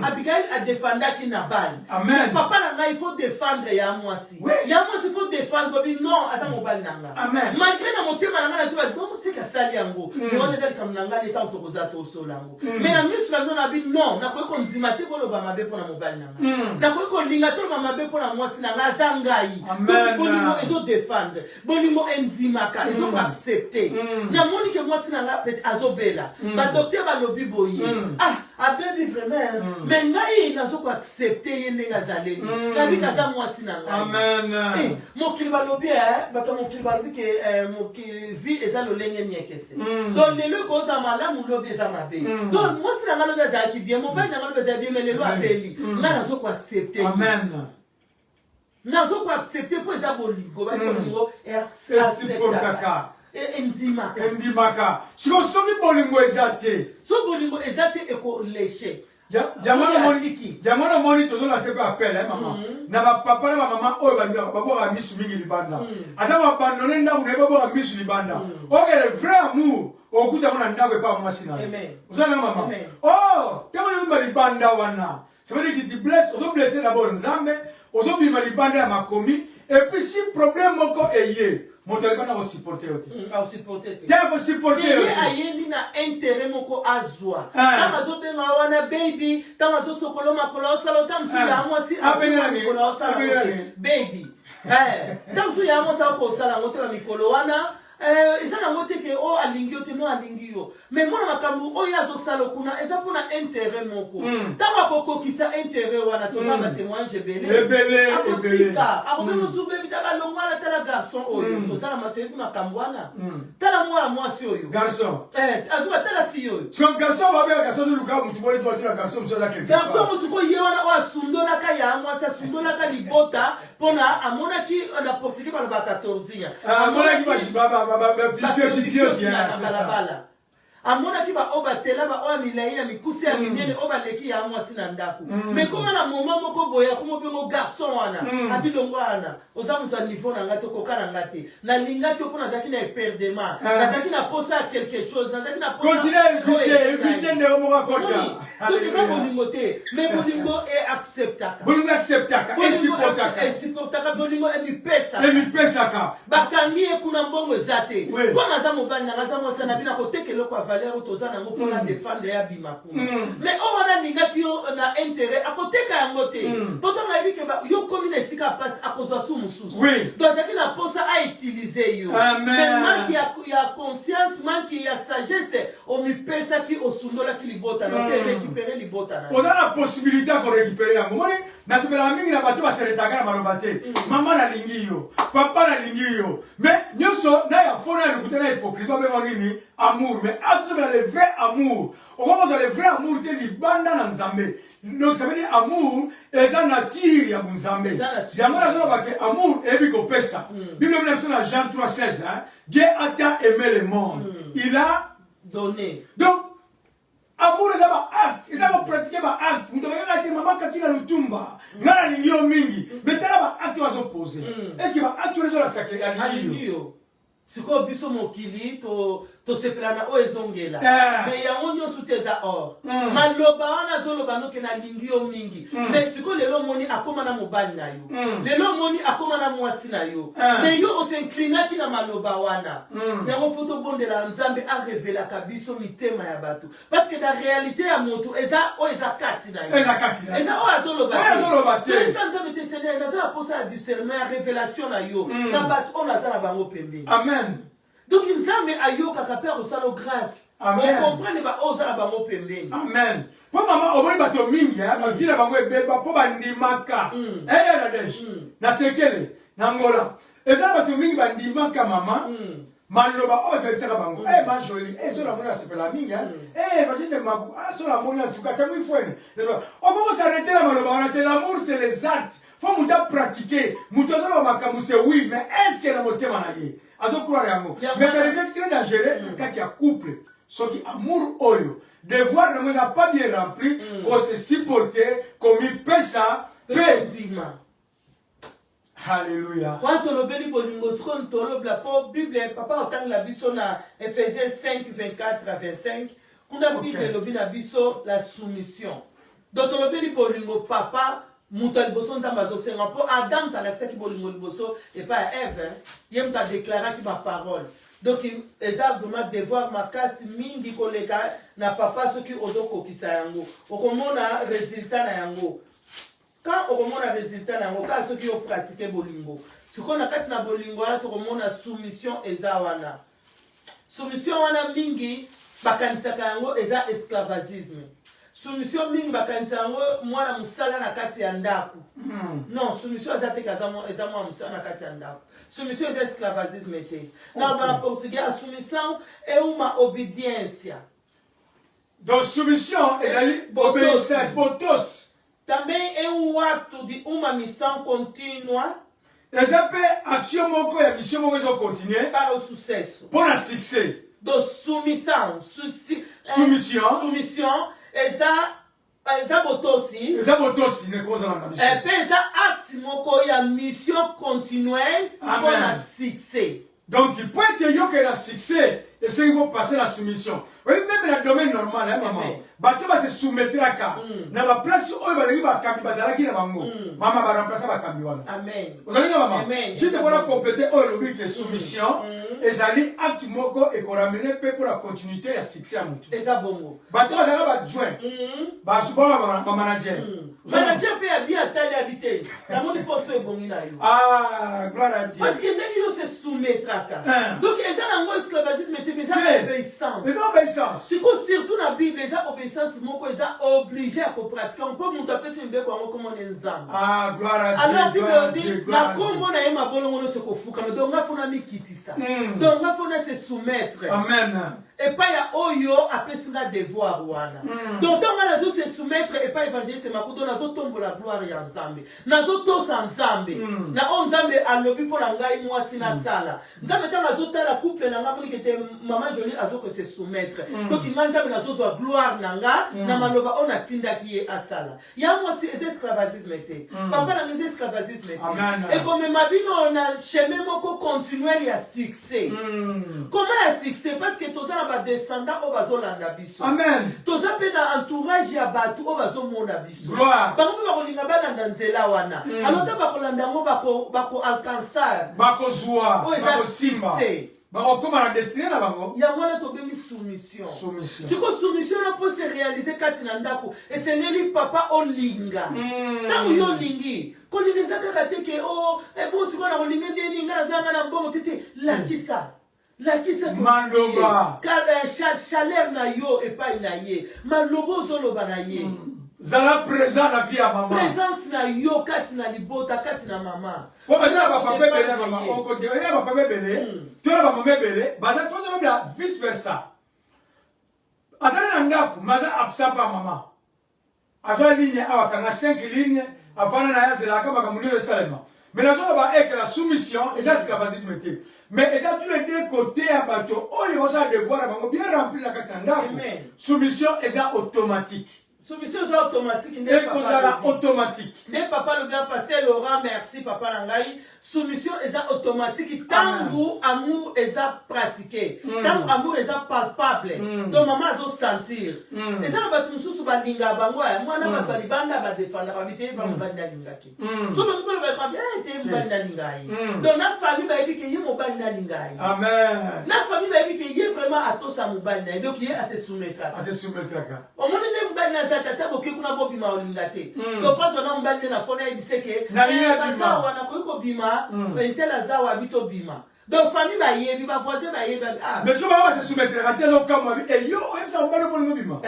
Abigail a défendu qui n'a pas. Amen. Papa il faut défendre ya moi si. Ya moi il faut défendre non à ça mobile nanga. Amen. Malgré na motema nanga na soba bon c'est que ça liango. Mais on est comme nanga l'état autorosato solango. Mais na misla non abi non na ko ndimate bolo ba mabe pour na mobile nanga. Na ko linga to ba mabe pour na moi si nanga zangai. Donc bolingo ezo défendre. Bolingo enzimaka ezo accepter. Na moni que moi si nanga peut azobela. Ba docteur ba lobi boyi. Ah, baby vraiment. Mais ngai nazo ko accepter yende ngazaleni. Nabi kaza mwasi na ngai. Amen. Mo kilibalobi bato mo kilibalobi ke mo vie eza lolenge nyekese. Donc lelo ko za malamu lobi eza mabe. Donc mwasi na ngalo eza ki bien, mo ba na ngalo eza bien mais lelo abeli. Nga nazo ko accepter. Amen. Nazo ko accepter po eza bolingo, ba bolingo et accepter. Endimaka. Si on soki bolingo ezate. So bolingo ezate eko léché. Jamana moni tozo na sepe appel maman. Na ba papa na ba maman oyo ba ba misu mingi libanda. Asa ba bandone ndangu na ba misu libanda. O le vrai amour okuta mona ndako pa mwasi na. Amen. Uzana maman. Oh, temo yumba libanda wana. Ça veut dire que tu blesses, ozo blesser d'abord Nzambe, ozo bima libanda ya makomi et puis si problème moko eye. Mon talibana va supporter aussi. Va supporter. Tiens, va supporter aussi. Ayeli na intérêt moko azwa. Tamazo benga wana baby, tamazo sokolo makolo sala tamsu ya mwasi afena mikolo sala baby. Tamsu ya mwasi ko sala ngote ba mikolo wana. Eza na ngote ke o alingi yo te no alingi yo. Mais mwana makambu o yazo sala kuna eza pona intérêt moko. Tama koko kisa intérêt wana to za témoignage belé. Akotika, akobemo sube bitaba longwana tala garçon oyo. To za matebi makambu wana. Tala mwana mwasi oyo. Garçon. Azuba tala fille oyo. Si un garçon va bien garçon luka mutu bole so tala garçon so za quelque. Garçon musuko ye wana wa sundola ka ya mwasi sundola ka libota pona amona ki na portiki ba 14 ans. Amona ki ba baba amona ki ba oba tela ba o milai na mikusi ya minene oba leki ya mwasi na ndako mais comment na moment moko boya komo bengo garçon wana abilongo wana oza mutu niveau na ngato kokana ngate na linga ki opona zaki na perdement na zaki na posa quelque chose na zaki na posa continue éviter de remoka kota donc ça bolingo te mais bolingo est acceptaka et supportaka bolingo et mi pesa ka bakangi ekuna mbongo ezate comme aza mobali na ngaza mwasa na bina kotekelo kwa valeur tozana ngo pona défendre ya bimakuma mais on a lingaki yo na intérêt akoteka yango te poto ngabi ke ba yo komi na sika passe akozwa su mususu donc zaki na posa a utiliser yo mais manki ya conscience manki ya sagesse o mi pesa ki osundola ki libota na récupérer libota na on a la possibilité de récupérer yango moni na sebela mingi na bato ba seretaka na malobate mama na lingi yo papa na lingi yo mais nyoso na ya fona ya lukutana hypocrisie ba nini amour mais absolument le vrai amour. On va le vrai amour te libanda na Nzambe. Donc ça veut dire amour et ça nature ya bunzambe. Yango na zona que amour et biko pesa. Bible dans Jean 3:16 hein. Dieu a tant aimé le monde. Il a donné. Donc amour c'est un acte, c'est un pratiquer un acte. Nous devons regarder maman quand il a le tumba. Ngala ningio mingi. Mais t'as là acte à s'opposer. Est-ce que va acte sur la sacrée à ningio? Siko biso mokili to sepelana o ezongela mais yango nyonso teza or maloba wana zoloba noke na lingi yo mingi mais siko lelo moni akoma na mobali na yo lelo moni akoma na mwasi na yo mais yo osenclinaki na maloba wana yango foto bondela nzambe a révélaka biso mitema ya bato parce que la réalité ya moto eza o eza kati na yo eza o azoloba te nzambe te seigneur naza posa ya discernement ya révélation na yo na bato o naza na bango pembeni. Amen. Donc nzambe ayoka kapera osala grâce. Amen. On comprend ba ozala bango pembeni. Amen. Po mama oboni bato mingi ba vile bango ebeba po bandimaka. Na desh. Na sekele na ngola. Eza bato mingi bandimaka mama. Maloba o bebisaka bango. Ma joli. So la mona sepela mingi va juste mabu. So la mona en tout cas tamu ifwene. On va s'arrêter la maloba. On a l'amour c'est les actes. Faut muta pratiquer. Muta so makamu c'est oui, mais est-ce que la motema na ye? Mais ça devient très dangereux quand il y a couple. Ce qui amour oyo. Devoir ne nous a pas bien rempli. Qu'on se supporter. Comme il peut ça. Pédiment. Alléluia. Quand on obéit bolingo, ce qu'on tolo la pauvre Bible, papa entend la biso na Ephésiens 5, 24 à 25. Qu'on a Bible lobi na biso la soumission. Donc on obéit bolingo papa. Mutal boson zambazo senga po Adam talakisa ki bolingo liboso et pas Ève yem ta déclaré ki ma parole donc eza vraiment devoir makasi mingi koleka na papa soki ozoko kisa yango okomona résultat na yango quand okomona résultat na yango ka soki o pratiquer bolingo sikona kati na bolingo wana tokomona soumission eza wana mingi bakanisaka yango eza esclavagisme. Soumission mingi bakanisa yango mwana musala na kati ya ndaku. Non, soumission azate kazamo ezamo musala na kati ya ndaku. Soumission c'est esclavagisme te. Na bana portugais soumission est uma obediência. Donc soumission est obéissance botos. Também é ato de uma missão contínua. Exemple action moko ya mission moko zo continuer para o sucesso. Pour le succès. Donc soumission, eza botosi ne koza na mission. Eza acte moko ya mission continuelle pour la succès. Donc il peut être que la succès et c'est qu'il faut passer la soumission. Oui, même dans le domaine normal, hein, maman. Bato va se soumettre à ka. Na ba place où va aller ba kambi bazala ki na bango. Maman va remplacer ba kambi wana. Amen. Vous allez maman. Juste pour la compléter au lobby que soumission et zali acte moko et qu'on ramène peu pour la continuité et succès à mutu. Eza bongo. Bato va aller ba joint. Ba suba ba manager. Manager peut bien tali habiter. Na moni poste e bongi na yo. Ah, gloire à Dieu. Parce que même yo se soumettre à ka. Donc eza nango esclavagisme mais eza obéissance. Eza obéissance. Siko surtout na Bible eza obéissance moko eza obligé à pratiquer. On peut monter pesi mbeko ngo comme on nzamba. Ah, gloire à Dieu. Alors Bible dit na kombo na yema bolongo no se kofuka mais donc ngafuna mikitisa. Donc ngafuna se soumettre. Amen. Et pas ya oyo apesi na devoir wana. Donc tant na zo se soumettre et pas évangéliste makudo na zo tombo la gloire ya nzambe. Na zo tosa nzambe. Na on nzambe alobi pour la ngai mwasi na sala. Nzambe tant na zo tala couple na ngamoni que te maman jolie azo que se soumettre. Donc nzambe na zo zo gloire nanga na maloba on atinda ki e asala. Ya mwasi esclavagisme te. Papa na mes esclavagisme te. Et comme mabino na chemin moko continuel ya succès. Comment ya succès parce que tozana ba descendant o bazolanda biso. Amen. Toza pe na entourage ya batu o bazomona biso. Gloire. Bango ba kolinga balanda nzela wana. Alors ta ba kolanda ngo bako alcançar. Bako zoa, bako simba. Bako koma na destinée na bango. Ya mwana to bengi soumission. Soumission. Siko soumission na po se réaliser kati na ndako. Et c'est neli papa olinga. Tango yo lingi. Kolinga kaka te ke o e bo siko na kolinga ndeni ngana zanga na bongo tete lakisa. La qui c'est Maloba. Chaleur na yo et pas na ye. Malobo zoloba na ye. Zala présent la vie à maman. Présence na yo kati na libota kati na maman. Bon bazala papa bébé maman. On continue ya papa bébé. Tu la maman bébé. Bazala toi zoloba vice versa. Azala na ngaku maza absent pa maman. azo ligne awakanga 5 lignes avant na yazela kama kamunio de Salema. Mais la zone va être la soumission et ça c'est l'esclavagisme. Mais et ça tous les deux côtés à bateau, oh il va ça devoir bien remplir la katanda. Soumission et ça automatique. Soumission est automatique. Et ça automatique. Ne papa le grand pasteur Laurent, merci papa Langai. Soumission est automatique. Tant amour est pratiqué. Tant amour est palpable. Donc maman a sentir. Et ça va tout sous balinga bango. Moi na ba balibanda ba défendre ba bité va banda lingaki. So ba ko ba bien été banda lingai. Donc na famille ba ebi ke yimo banda lingai. Amen. Na famille ba ebi ke yé vraiment atosa mubanda. Donc yé à se soumettre. À se soumettre. Au moment ne mbanda tata boke kuna bobima olingate. Donc parce que on mbanda na fona ebiseke. Na baza wana ko bima. Intela zawa bito bima. Donc famille ba yebi ba voisin ba yebi. Mais so ba se soumettre à tes comme et yo ça on va le bonne bima.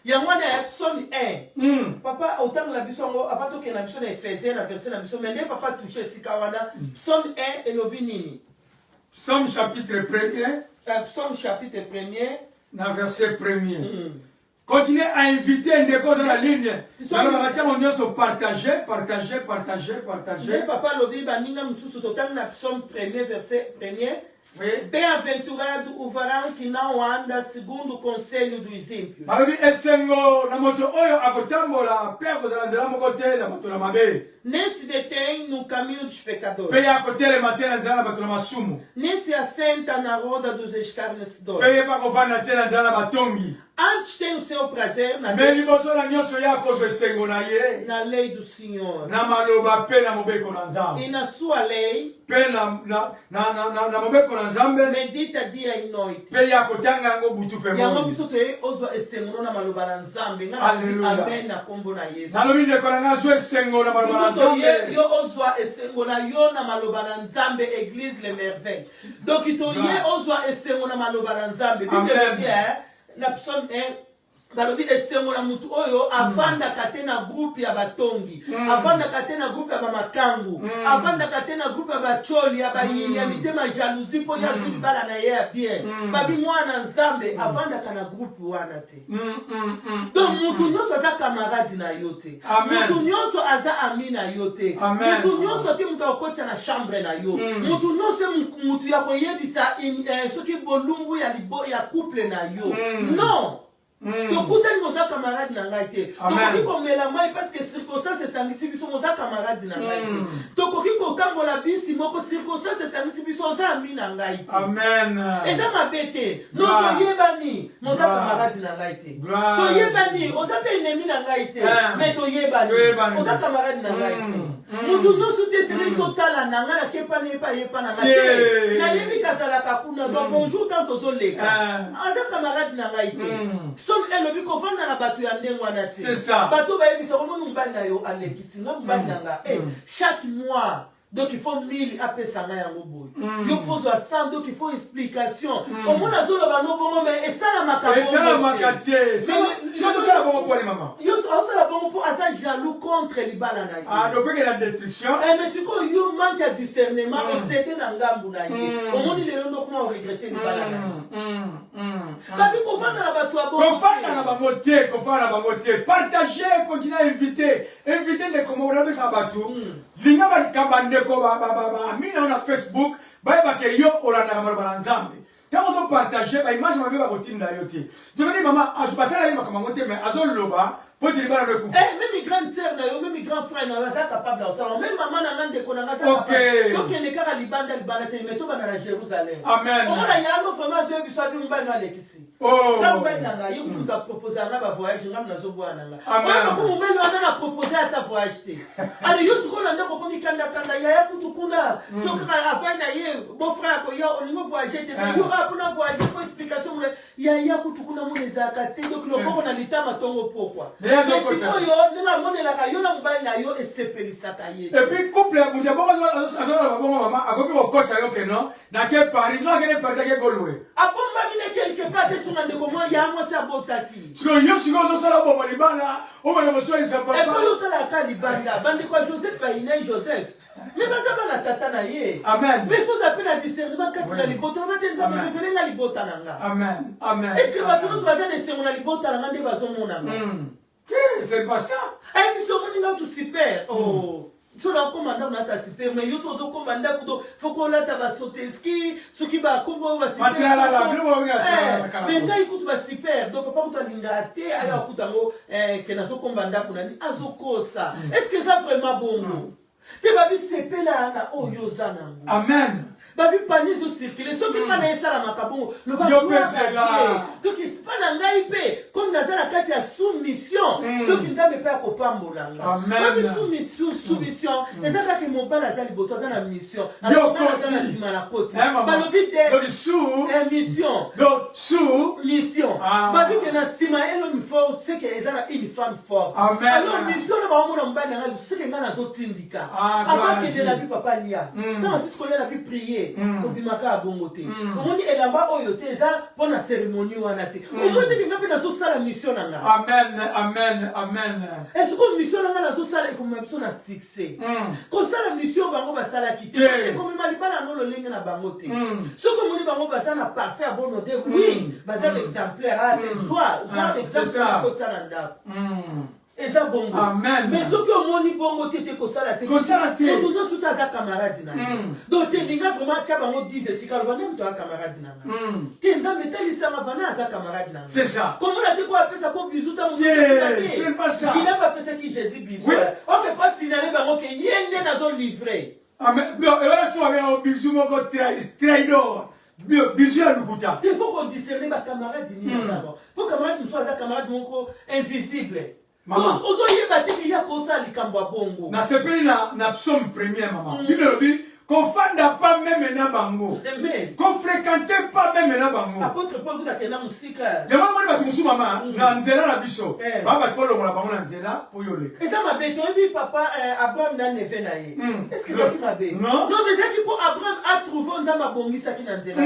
Ya mwana ya psomi 1. Papa autant la bisongo avant que na biso na Ephésiens na verset na biso mais ne papa toucher sikawana. Psomi 1 et lobi nini. Psaume chapitre 1er. Psaume chapitre 1er. Na verset 1er. Continuez à inviter des causes à la ligne. Alors, on va se partager. Papa Lobi, Baninga Moussou, total na psaume 1er, verset 1er. Bem-aventurado o varão que não anda segundo o conselho dos ímpios. Nem se detém no caminho dos pecadores. Nem se assenta na roda dos escarnecedores. Antes tem o seu prazer na lei do Senhor. E na sua lei medita dia e noite. Amém na kombo na Yesu. Yo ozwa esengo na yo na maloba na Nzambe église les merveilles. Donc itoye ozwa esengo na maloba na Nzambe. Bible bien na psaume 1 balobi esengo na mutu oyo avanda katena groupe ya batongi avanda katena groupe ya bamakangu avanda katena groupe ya bacholi ya bayini ya mitema jalousie po ya zuli bala na ye ya bien babi mwana Nzambe avanda kana groupe wana te. Donc mutu nyonso aza camarade na yo te. Mutu nyonso aza ami na yo te. Mutu nyonso te mutu akotisa na chambre na yo. Mutu nyonso mutu ya koyebisa soki bolumbu ya couple na yo. Non. Tokuta ni moza camarade na ngai te. Tokoki komela mai parce que circonstance esangisi biso moza camarade na ngai te. Tokoki kotambola bisi moko circonstance esangisi biso oza ami na ngai te. Amen. Eza mabete. Non toyebani moza camarade na ngai te. Toyebani oza pe ennemi na ngai te. Mais toyebani oza camarade na ngai te. Mutu nyonso te sili totala na ngai na kepa ne pa yepa na ngai te. Na yebi kazala kakuna donc bonjour quand ozoleka. Oza camarade na ngai te. Somme elobi kovanda na bato ya ndenge wana te. C'est ça. Bato bayebisa komona mbali na yo alekisi nga mbali na nga. Chaque mois donc il faut 1000 apesa nga yango boy. Yo pose à 100 donc il faut explication. Au moins azolo ba no bongo mais et ça la makambo. Et ça la makate. C'est ça la bongo pour les mamans. Yo ça la bongo pour asa jaloux contre libala na yo. Ah donc que la destruction. Mais c'est quoi yo manque de discernement et c'est na ngambu na yo. Au moins il est là comment regretter libala na yo. Babi kovanda na bato abongo. Kovanda na bangote, partager, continuer à inviter de comment on a ça bato. Linga ba kambande ko ba mina na Facebook ba ke yo olanda ka malobana Nzambe. Quand on partager ba image ma be ba kotinda yo ti. Je me dis maman azubasala ima kama ngote mais azoloba pour dire ba na ko. Même mes grandes sœurs na yo, même mes grands frères na yo ça capable là ça. Même maman na ngande ko na nga ça capable. Donc il ne kara libanda te mais to ba na Jérusalem. Amen. On a yango vraiment zo biso bi mbana na lekisi. Oh. Quand mbana na nga yo kuta proposer na ba voyage ngam na zo bwa na nga. Amen. Ko mbana na proposer ata voyage te. Ale yo suko na ndako ko mikanda kanda ya kutu kuna. So ka afin na ye bon frère ko yo olingo voyager te. Yo ba pour voyager ko explication ya kutu kuna mo les akate donc le boko na litama tongo pourquoi. Et puis couple muja boko azala bongo mama akopi kokosa yo keno na ke Paris zo akene partage ke golwe abomba mine quelque part te sunga ndeko mo ya mo sa botaki siko yo siko zo sala bobo libana o mo mo so isa papa e ko yo tala ka libanda bandi ko Joseph Baïné Joseph mais baza bana tata na ye amen mais faut appeler à discernement quand il a libota na tenza me référer na libota nanga amen est-ce que ba tous baza de se mona libota nanga nde bazo mona nga C'est pas ça. Eh, biso moninga tu super. Oh. So na commanda na ta super mais yo so commanda kudo faut qu'on la ta ba soteski ce qui va kombo ba super. Mais ngai kutu ba super donc papa kutu lingate aya kutango ke na so commanda kunani azokosa. Est-ce que ça vraiment bon? Te babi sepela na oyo zanango. Amen. Babi panier zo circuler ce qui pas na sala makabongo le va donc c'est pas na ngai pe comme na zala kati ya soumission donc nzambe pe akopambola nga babi soumission ezaka ke mobala azali boso azana mission yo koti na koti balobi te donc sous mission donc sous mission babi ke na sima elo mi fort c'est que ezana une femme forte alors mission na ba mona mbana nga c'est que nga na zo tindika avant que je la bi papa lia quand c'est ce qu'on a bi prier obimaka abongote omoni elamba oyo te eza pona cérémonie wana te omoni te ngapi na so sala mission nanga amen est-ce que mission nanga na so sala ekoma biso na succès ko sala mission bango basala kite comme malibala no lolinga na bango te ce que moni bango basana parfait à bon odeur oui bazam exemplaire à des soirs exemple ko tsana ndako eza bongo amen mais ce que moni bongo tete ko sala te ko sala te to no suta za camarade na donc te linga vraiment tcha bango dise sika lo nem to camarade na te nzambe teli sama vana za camarade na c'est ça comment la ko apesa ko bizuta mo c'est pas ça il n'a pas pensé qui Jésus bisou OK pas signaler bango ke yende na zo livrer amen donc et voilà ce qu'on va au bisou moko traidor bisou ya lukuta il faut qu'on discerner ba camarade ni na za pour camarade nous soit za camarade moko invisible. Maman, ozoyeba te ya kosa likambo bongo. Na sepeli na psaume premier maman. Bible dit qu'on fanda pas même na bango. Qu'on fréquentait pas même na bango. Apôtre Paul dit que na musika. Jama moni batu musu mama na nzela na biso. Ba ba folo na bango na nzela po yole. Eza mabeto ebi papa Abraham na neve na ye. Est-ce que ça qui mabe? Non, mais ça qui pour Abraham a trouvé ndama bongisa ki na nzela.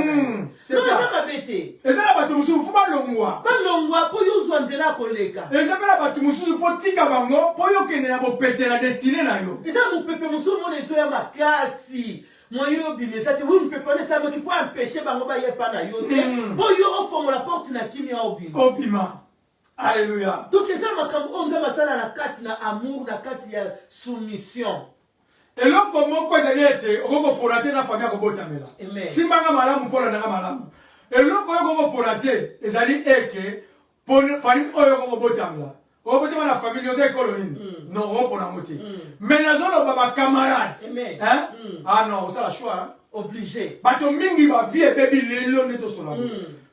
C'est ça. Eza mabete. Eza na batu musu fu ba longwa. Ba longwa po yo zwa nzela koleka. Eza na batu musu po tika bango po yo kene ya bo pete na destinée na yo. Eza mo pepe musu mo leso ya makasi. Moi yo bimeza te oui peut pas ça mais qui peut empêcher bango ba yepa na yo te bo yo ofongo la porte na kimi ya obima alléluia donc ça makambo onza masala na kati na amour na kati ya soumission et l'homme comme quoi ça n'était okoko porate na famille ko botamela simbanga malamu pona nga malamu et l'homme ko porate ezali eke pour famille oyo ko botamela o botamela la famille oza ekolo nini non on pona moti mais nazolo baba camarade hein ah non ça la choix obligé bato mingi ba vie baby lelo neto sola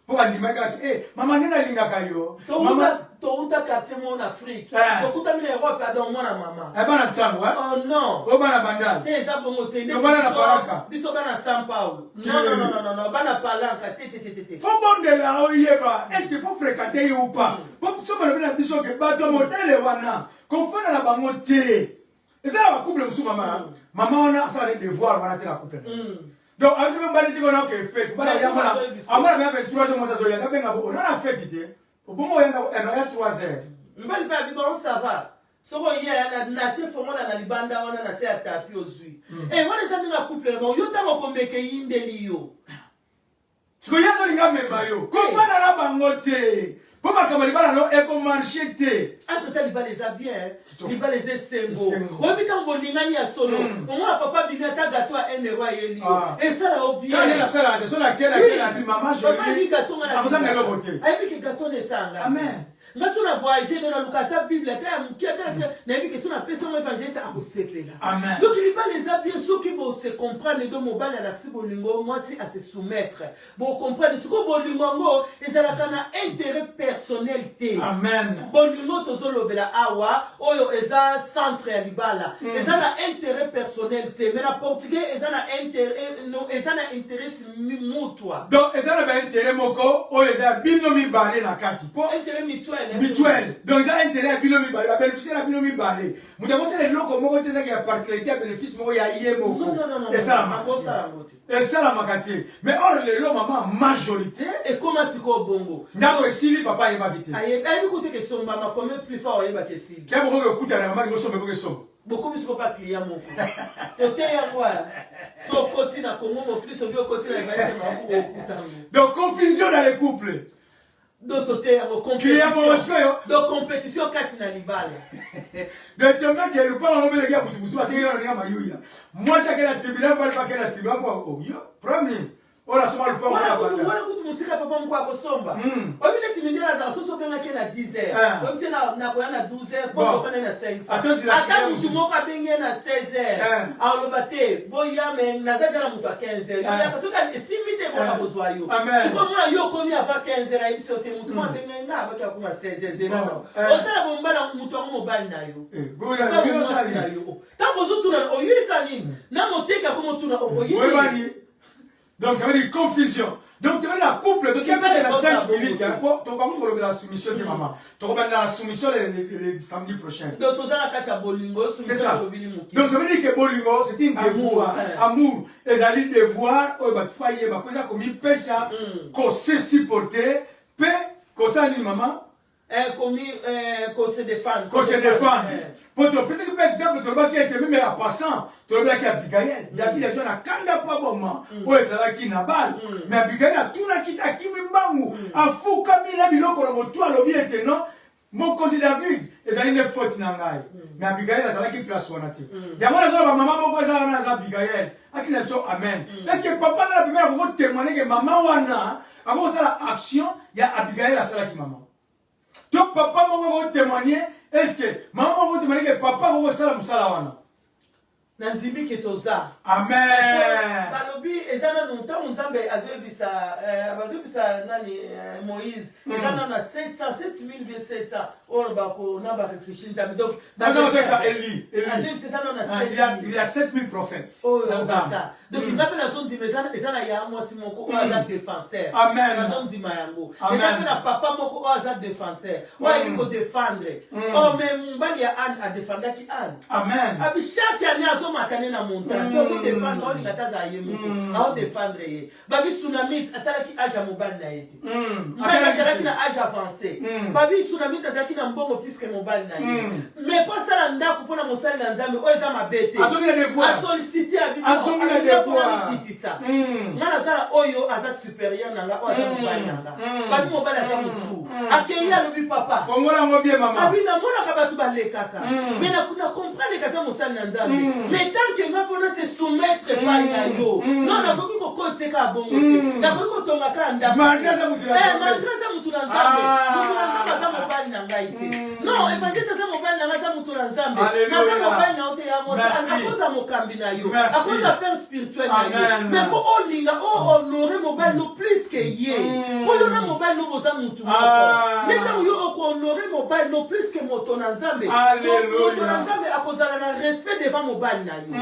po bandimaka mama nena lingaka yo mama Touta quartier en Afrique. Beaucoup de Europe a dans mon maman. Eh ben tsango oh non. O bana bandana. Te za bongo te. No bana na Palanca. Biso bana São Paulo. Non. Bana Palanca te. Faut bon de la oyeba. Est-ce qu'il faut fréquenter ou pas? Pour so bana bana biso ke bato modèle wana. Confondre na bango te. Et ça va couple musu mama. Maman on a ça les devoirs wana te la couple. Donc avec ce même bali ti kona ke fête. Bana ya mona. Amana ba 23 mois ça zo ya benga bo. On a fête te. Au bon moment, il y a 3 heures. Mbali ba bibo ça va. Soko ya na te fomo na libanda wana na se atapi ozui. Wana za ninga couple ba yo tango kombeke yindeli yo. Siko yaso linga memba yo. Komana na bango te. Po makama libala no eko marché te. Entre libala za bien, libala za sembo. Obi tango lingani ya solo. Mwa papa bimia ta gâteau à 1 euro yeli. Et ça la obien. Quand elle a ça la so la kela bi maman je. Papa ni gâteau na. Akoza ngelo bote. Ayi ki gâteau ne sanga. Amen. Ngaso na voyager dans la lukata bible ta mukia ta na bi que so na personne évangéliste a kosekela. Amen. Donc il va les bien ceux qui vont se comprendre de mobile à l'accès bolingo moi si à se soumettre. Bon comprendre ce que bolingo ngo ezala kana intérêt personnel te. Amen. Bolingo tozolobela awa oyo eza centre ya libala. Ezala intérêt personnel te mais na portugais ezala intérêt non ezala intérêt mutwa. Donc ezala ba intérêt moko oyo eza bino mi balé na kati. Po intérêt mutuel. Donc ça a intérêt à binomi balé, à bénéficier à binomi balé. Nous devons c'est les locaux moi qui a particularité à bénéfice moi ya yemo. Non. Et ça et ça la makati. Mais or les lots maman majorité et comment c'est quoi bongo. Ndako esili papa yeba vite. Aye, écoutez que son maman comme plus fort yeba que si. Kia beaucoup écoute la maman qui somme que somme. Beaucoup plus pas client mon coup. Côté ya quoi. So continue à Congo plus au côté la va. Donc confusion dans les couples. D'autoté, de compétition, Katina Libala. De tomber qui est le pas en le gars, vous soyez un maillot. Moi, c'est que la tribunal va pas que la tribunal, problème. Ora soma lupango na bana. Wala kutu musika papa mko akosomba. Obile timindela za soso benga ke na 10h. Obise na ko na 12h, po ko na 5h. Ata mutu moko abenge na 16h. Aloba te, boya men na za jala mutu a 15h. Ya parce que si mite ko na kozwa yo. Siko mona yo komi ava 15h a biso te mutu ma benga nga abaki akoma 16h. Non. Otala bombala mutu a mobile na yo. Boya yo sali na yo. Tambo zo tuna oyisa nini? Na moteka ko motuna oyisa. Donc ça veut dire confusion. Donc tu vas dans la couple, donc tu vas passer dans 5 minutes. Tu vas la soumission de maman. Tu vas dans la soumission le samedi prochain. Donc tu vas dans la bolingo, c'est ça. Donc ça veut dire que bolingo, c'est une devoir, amour. Et ça dit devoir, oh bah tu vas y aller, ça comme il peut ça, qu'on sait supporter, paix, qu'on sait ni maman. Qu'on se défende. Qu'on se défende. Pour te peut-être par exemple, tu vas qui était même à passant, tu vas qui Abigail. David a joué à Kanda pas bon moment. Ouais, ça va qui Nabal. Mais Abigail a tout na kita qui mimbangu. A fou comme il a biloko la moto à l'objet était non. Mon côté David, et ça une faute nangai. Mais Abigail a ça qui place wanati. Yamona zo maman moko za na Abigail. Akina so amen. Est-ce que papa la première fois témoigner que maman wana avant ça l'action, il y a Abigail la sala qui maman. Donc papa m'a témoigné, est-ce que maman m'a témoigné que papa m'a sala musala wana. Nanzimbi ketoza. Amen. Balobi ezana longtemps nzambe azobisa nani Moïse. Ezana na 7700 on bako na ba réfléchir nzambe. Donc ça Eli. Il y a 7000 prophètes. Oh ça. Donc il appelle la zone dimezana ezana ya moi si moko aza défenseur. Amen. La zone di mayango. Ezana na papa moko aza défenseur. Wa il faut défendre. Oh mais mbali ya Anne a défendre qui Anne. Amen. Abi chaque année matane na montagne to défendre on ngataza yemoko a défendre ye babi tsunami atalaki âge à mobile na yete mbala zalaki na âge avancé babi tsunami tazaki na mbongo plus que mobile na ye mais pas ça la ndako pona mosali na nzambe o eza mabete azongi na devoir a solliciter abi azongi na devoir kitisa ngana zala oyo aza supérieur nanga o aza mobile nanga babi mobile aza mutu akeya lobi papa fongola ngo bien maman abi na mona ka batu balekaka mais na kuna comprendre kaza mosali na nzambe mais tant que nga fona se soumettre pas na yo non na koki ko kote ka bongo te na koki ko tonga ka ndako malgré mutu na nzambe za mobali na ngai te non evangeliste za mobali na ngai za mutu na nzambe na za mobali na ote ya mosa akoza mokambi na yo akoza père spirituel na yo mais ko olinga o honorer mobali no plus que ye ko yo na mobali no boza mutu moko neta yo ko honorer mobali no plus que moto na nzambe moto na nzambe akozala na respect devant mobali na yo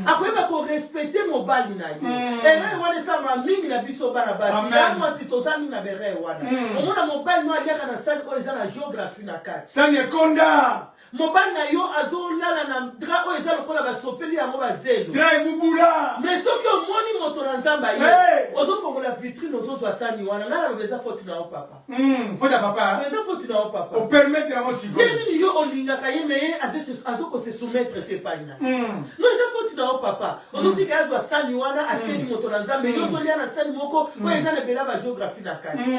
akoyeba ko respecter mobali na yo ere wana sama mingi na biso bana basi ya mwasi tozami na bere wana omona mobali no aliaka na sani oyo eza na géographie na kati sani ekonda mobali na yo azolala na dra oyo eza lokola basopeli yango bazelo dra ebubula mais soki omoni moto na nzambe ye ozofongola vitrine ozozwa sani wana ngai naloba eza foti na yo papa foti ya papa eza foti na yo papa opermettre yango sikoyo nini yo olingaka ye me ye azokose soumettre te pai na no eza foti na yo papa ozotika ye azwa sani wana atieli moto na nzambe yo ozolia na sani moko oyo eza na ebela bagéographie na kati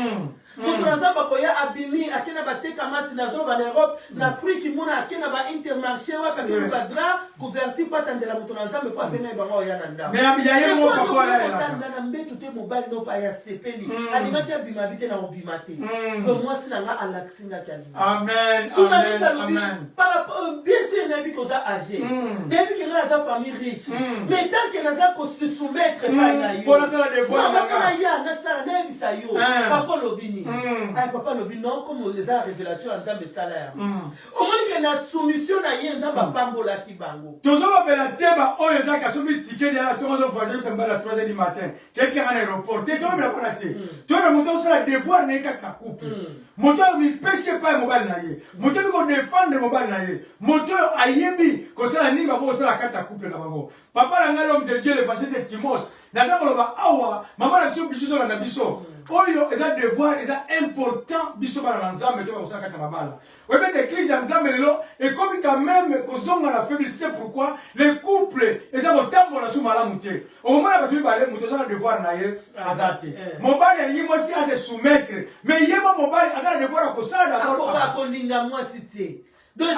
moto na nzambe akoya abimi ake na bateka masi na zoloba na Europe na Afrique mona ake na ba intermarché wapi ake luka dra couverture patandela moto na nzambe po abenga bango oya na ndako mais ya ye mo papa la tanda na mbetu te mobali no pa ya sepeli alimaki abima bite na obima te ko mwasi na nga alaksinga kalima amen amen par rapport bien sûr na bi koza âgé depuis que nga za famille riche mais tant que naza ko se soumettre pa na yo pour ça la devoir na ya na sala na bisa yo papa lobini ay papa lobini non comme les révélation en nzambe sala ya omoni que na soumission na ye nzamba pambola ki bango tozo bela teba oyo za ka sobi ticket ya la tozo voyager ça mbala 3h du matin quelqu'un en aéroport te tozo bela kona te tozo moto sala devoir na ka couple moto mi pese pas mobile na ye moto ko défendre mobile na ye moto ayebi ko sala nini ba ko sala kata couple na bango papa la ngalo l'homme de Dieu l'évangéliste Timos naza koloba awa mama na biso biso na biso oyo eza devoir eza important biso bana na nzambe to bakosala kati na mabala oyebete église ya nzambe lelo ekomi quand même kozonga na faiblesse. Pourquoi les couples eza kotambola su malamu te okomona bato mibale moto aza na devoir na ye aza te mobali alingi mwasi ase soumettre mais ye mo mobali aza na devoir akosala d'abord akolinga mwasi te. Donc,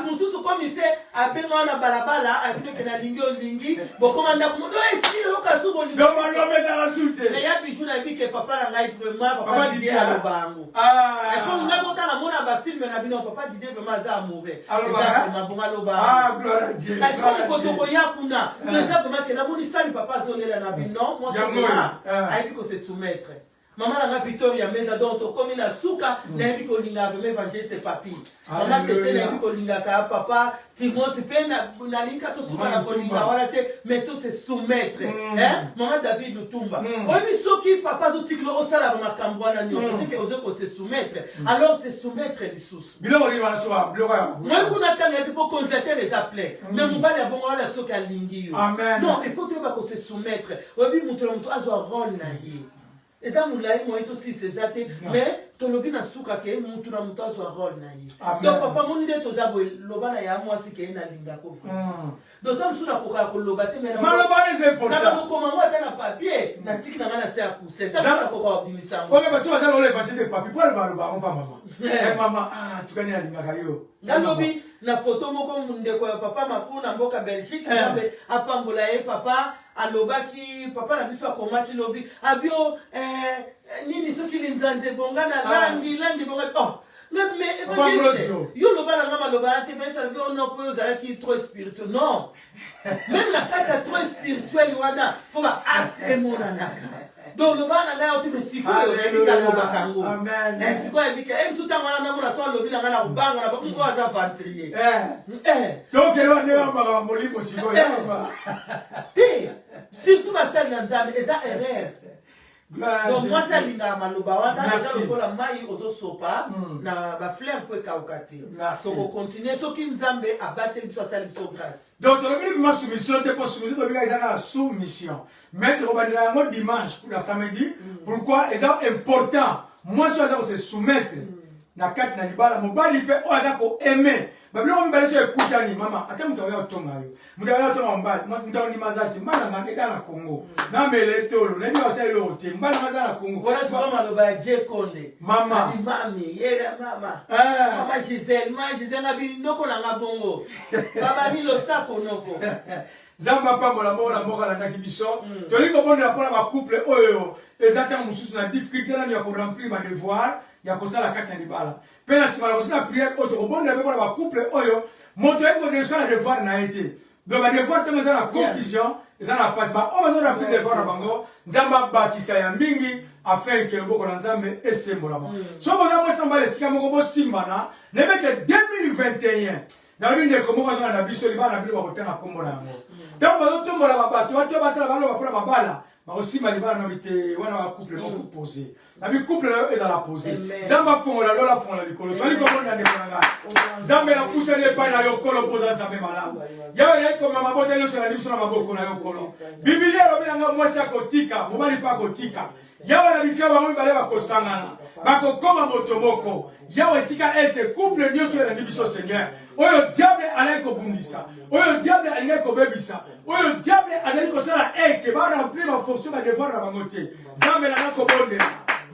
mususu comme il sait, à Benga na balabala, à Benga na lingi lingi, bokomanda komo. Non, ici le cas où bolingo. Non, mais l'homme est dans la soute. Mais ya bijou na bi que papa na ngai vraiment papa Didier à lobango. Et quand on a monté la mona ba film na bino papa Didier vraiment ça amoureux. Alors vraiment bon lobango. Ah, gloire à Dieu. Parce que ko to ko ya kuna. Mais ça vraiment que na moni sali papa zolela na bino. Non, moi c'est ça. Aïe ko se soumettre. Maman la Victoria meza donc comme na suka na yebi ko linga avec évangéliste papi. Maman tete na yebi ko linga ka papa Timon c'est pena na linka to suka na ko linga wala te mais to se soumettre. Hein? Maman David Lutumba. Obi soki papa zo tiklo osala ba makambo na nyo c'est que ozo ko se soumettre. Alors se soumettre les sous. Bilo ri wana so bilo ka. Moi kuna tanga te pour constater les appels. Mais mobali ya bongo wala soki alingi yo. Non, il faut que ba ko se soumettre. Obi mutu azo rôle na ye. Eza moulai moi to si c'est até mais to lobi na suka ke mutu na mutu azwa rôle na yi. Donc papa moni de to zabo loba na ya mwasi ke na linga ko. Donc tam suna ko ka ko loba te mais na loba les important. Na ko koma moi ta na papier na tiki na ngana se akuse. Ta suna ko ko bimisa mo. OK ba tu vas aller le vacher c'est papier pour le baloba on pas maman. Eh maman tukani na linga ka yo. Ngalobi na photo moko ndeko ya papa makuna mboka Belgique nabe apambola ye papa alobaki papa na biso akomaki lobi abio nini soki linzanze bonga na langi bonga mais yo loba na ngama loba te pesa bio no po za ki trop spirituel non même la carte trop spirituel wana faut ba acte emonanaka. Donc le bas n'a pas été si cool, il a pas kango. Amen. Si quoi il dit que tout temps on a mon assoit le bilan on a bang on a on va avancer. Donc il va ne pas moli aussi quoi. Surtout ma salle dans zame et ça erreur. Donc moi ça linga maloba wana ça ko la mai ozo sopa na ba fleur peut kaukati. Donc on continue so ki nzambe abattre biso salle biso grâce. Donc le ma soumission te pour soumission to biga izaka soumission. Mettre au bandela mo dimanche pour la samedi. Pourquoi c'est important. Moi je dois se soumettre na kat na libala mobali pe o azako aimer. Babilo ko mbale so ekutani mama ata mutawa ya tonga yo. Mutawa ya tonga mbali mutawa ni mazati mbala ngandeka na Congo. Na mele tolo neni oselo hote mbala mazana na Congo. Wala so maloba ya J Konde. Mama. Mami yega mama. Mama Giselle ngabi noko na ngabongo. Baba ni lo sako noko. Zamba pambola mboka na ndaki biso. Toliko bonde la pona ba couple oyo. Ezata mususu na difficulté na ya ko remplir ba devoir ya ko sala kati na libala. Pena si mala kosala prière auto ko bonde ba ba couple oyo moto eko de sala devoir na été. Donc ba devoir temo za la confusion, za na passe ba o ba za remplir devoir na bango, nzamba bakisa ya mingi afin que le boko na nzambe esembola mo. So boza mo samba le sika moko bo simbana, nebeke 2021. Na binde komo ka na biso libana bilo ba kotanga kombo na yango. Tango bazo tombola babato bato basala balo ba mabala. Ba osima libana na bite wana ba couple moko posé. Na bi couple na eza la posé. Zamba fongola lola fongola likolo. Toli ko bonda de konanga. Zambe na pousse le pa na yo kolo poza zambe malamu. Yawe na ko mama bote lo sala biso na maboko na yo kolo. Biblia lo nga mwasi akotika, mobali pa akotika. Yawe na bikaba mo bale ba kosangana. Ba ko koma moto moko. Yawe tika ete couple nyoso na biso Seigneur. Oyo diable alai ko bundisa. Oyo diable alai ko bebisa. Oyo diable azali ko sala eke ba remplir ma fonction ba devoir na bangote. Zambe na ko bonde.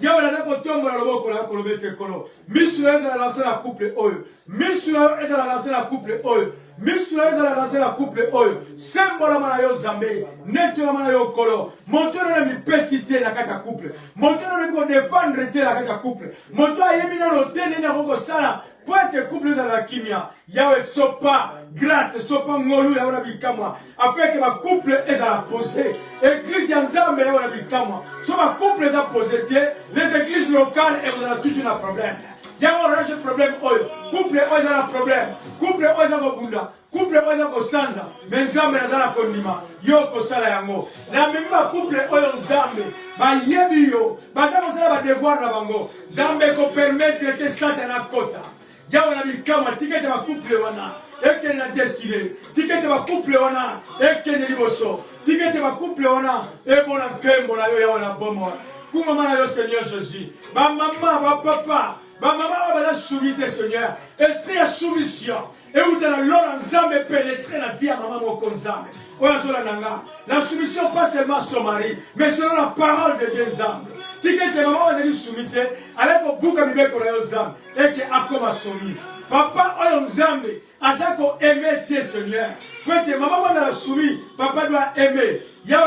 Yawe na ko tombola loboko na ko lobete kolo. Misula eza lancer la couple oyo. Misula eza lancer la couple oyo. Misula eza lancer la couple oyo. Sembola mana yo zambe. Neto mana yo kolo. Montoro na mi pesité na kata couple. Montoro na ko défendre te na kata couple. Montoro ayebi na lotene na ko sala. Pour être couple dans la kimia, Yahweh sopa, grâce, sopa ngolu, Yahweh bikamwa, afin que ma couple est à la posée. Église Yanzambe, Yahweh bikamwa. So ma couple est à poser, les églises locales, elles ont toujours un problème. Yahweh rage problème, couple est à un problème, couple est à un bunda, couple est à un sanza, mais Zambe est à la condima, yoko sala yango. Na même ma couple est Zambe, ma yebi yo, baza ko sala ba devoir na bango, Zambe ko permettre que Satan na kota. Yawe na bikama tikete ba couple wana ekende na destinée tikete ba couple wana ekende liboso tikete ba couple wana ebona nkembo na yo ya na bomo kuma na yo Seigneur Jésus ba maman ba papa ba maman ba la soumission Seigneur esprit de soumission et où dans l'or ensemble pénétrer la vie à maman moko nzambe oyazola nanga la soumission pas seulement à son mari mais selon la parole de Dieu nzambe tikete maman ozali soumise avec buka mibeko na yo nzambe et que akoma somi papa oyo nzambe azako aimer tes Seigneur que maman wana la soumis papa doit aimer ya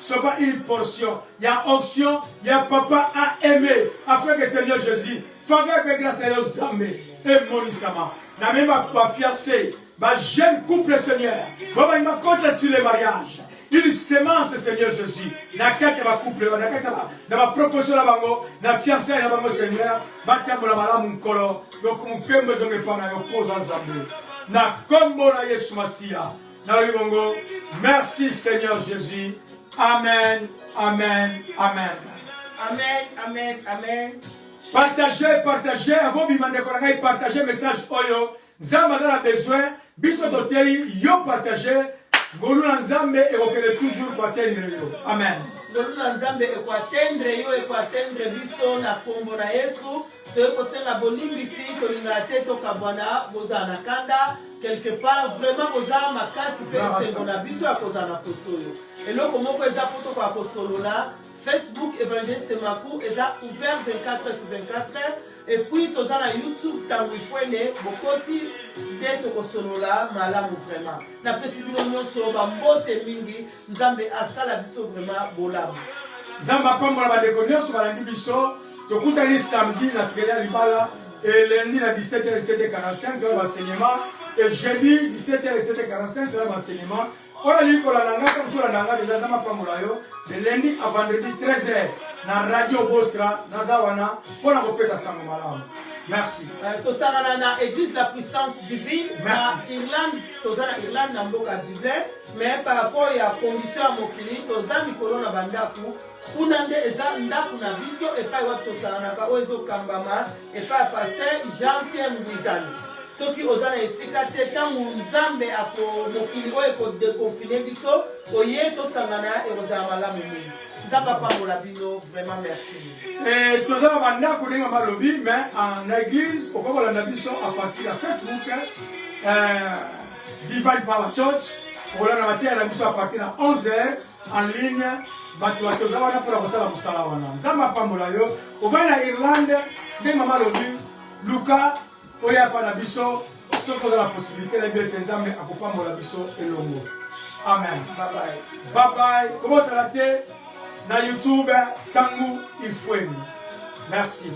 c'est pas une portion il y a onction il y a papa à aimer afin que Seigneur Jésus faveur que grâce à yo nzambe et monisama na même pas fiancé ba jeune couple Seigneur baba il m'a compté sur le mariage une semence Seigneur Jésus na kata ba couple na kata ba na proposition la bango na fiancé na bango Seigneur ba tambola malamu nkolo donc mupembe zonge pana yo poza nzambe na kombo na Yesu Masia na libongo merci Seigneur Jésus amen amen amen amen amen amen. Partagez avant bimande ko ngai partager message oyo nzamba za besoin biso totei yo partager ngolu na nzambe e kokele toujours pour atteindre yo amen ngolu na nzambe e ko atteindre biso na kombo na Yesu to ko senga bonimbisi to linga te to kabwana boza na kanda quelque part vraiment boza makasi pe semona biso akozana kotoyo eloko moko eza poto kwa kosolola Facebook Évangéliste Makou est ouvert 24/24 et puis tu as YouTube Tanguifwene Bokoti dès que Solola malamu vraiment. Na précisément sur Bambote Mingi Nzambe asala biso vraiment bolamu. Zamba pambola ba déconner sur la biso to kutali samedi na sekela libala et lundi à 17h 17h45 de l'enseignement et jeudi 17h 17h45 de l'enseignement. Ola liko la nanga comme sur la nanga déjà zamba pambola yo de lundi à vendredi 13h na radio Bostra na Zawana pour la repesa sango malamu. Merci. Tosana na église la puissance divine na Irlande, tosana Irlande na mboka Dublin, mais par rapport à condition à mokili tozami kolona bandaku unande eza ndaku na biso et pas wapi tosana na ka ozo kambama et pas pasteur Jean-Pierre Mbizani. Soki ozana esika te tangu nzambe ako mokili oyo ko déconfiner biso oye tosangana e ozala malamu mingi. Nzamba pambola bino vraiment merci. Et tozana banda ko ninga malobi mais en église au kobola na biso à partir de Facebook Divine Power Church ola na matin na biso à partir de 11h en ligne batu tozala na pour kosala musala wana. Nzamba pambola yo ovana Irlande ndenge malobi Luka oya pa na biso soko za la possibilité la bien nzambe akopambola biso elongo amen bye bye comment ça late na YouTube Tangu Ifweni merci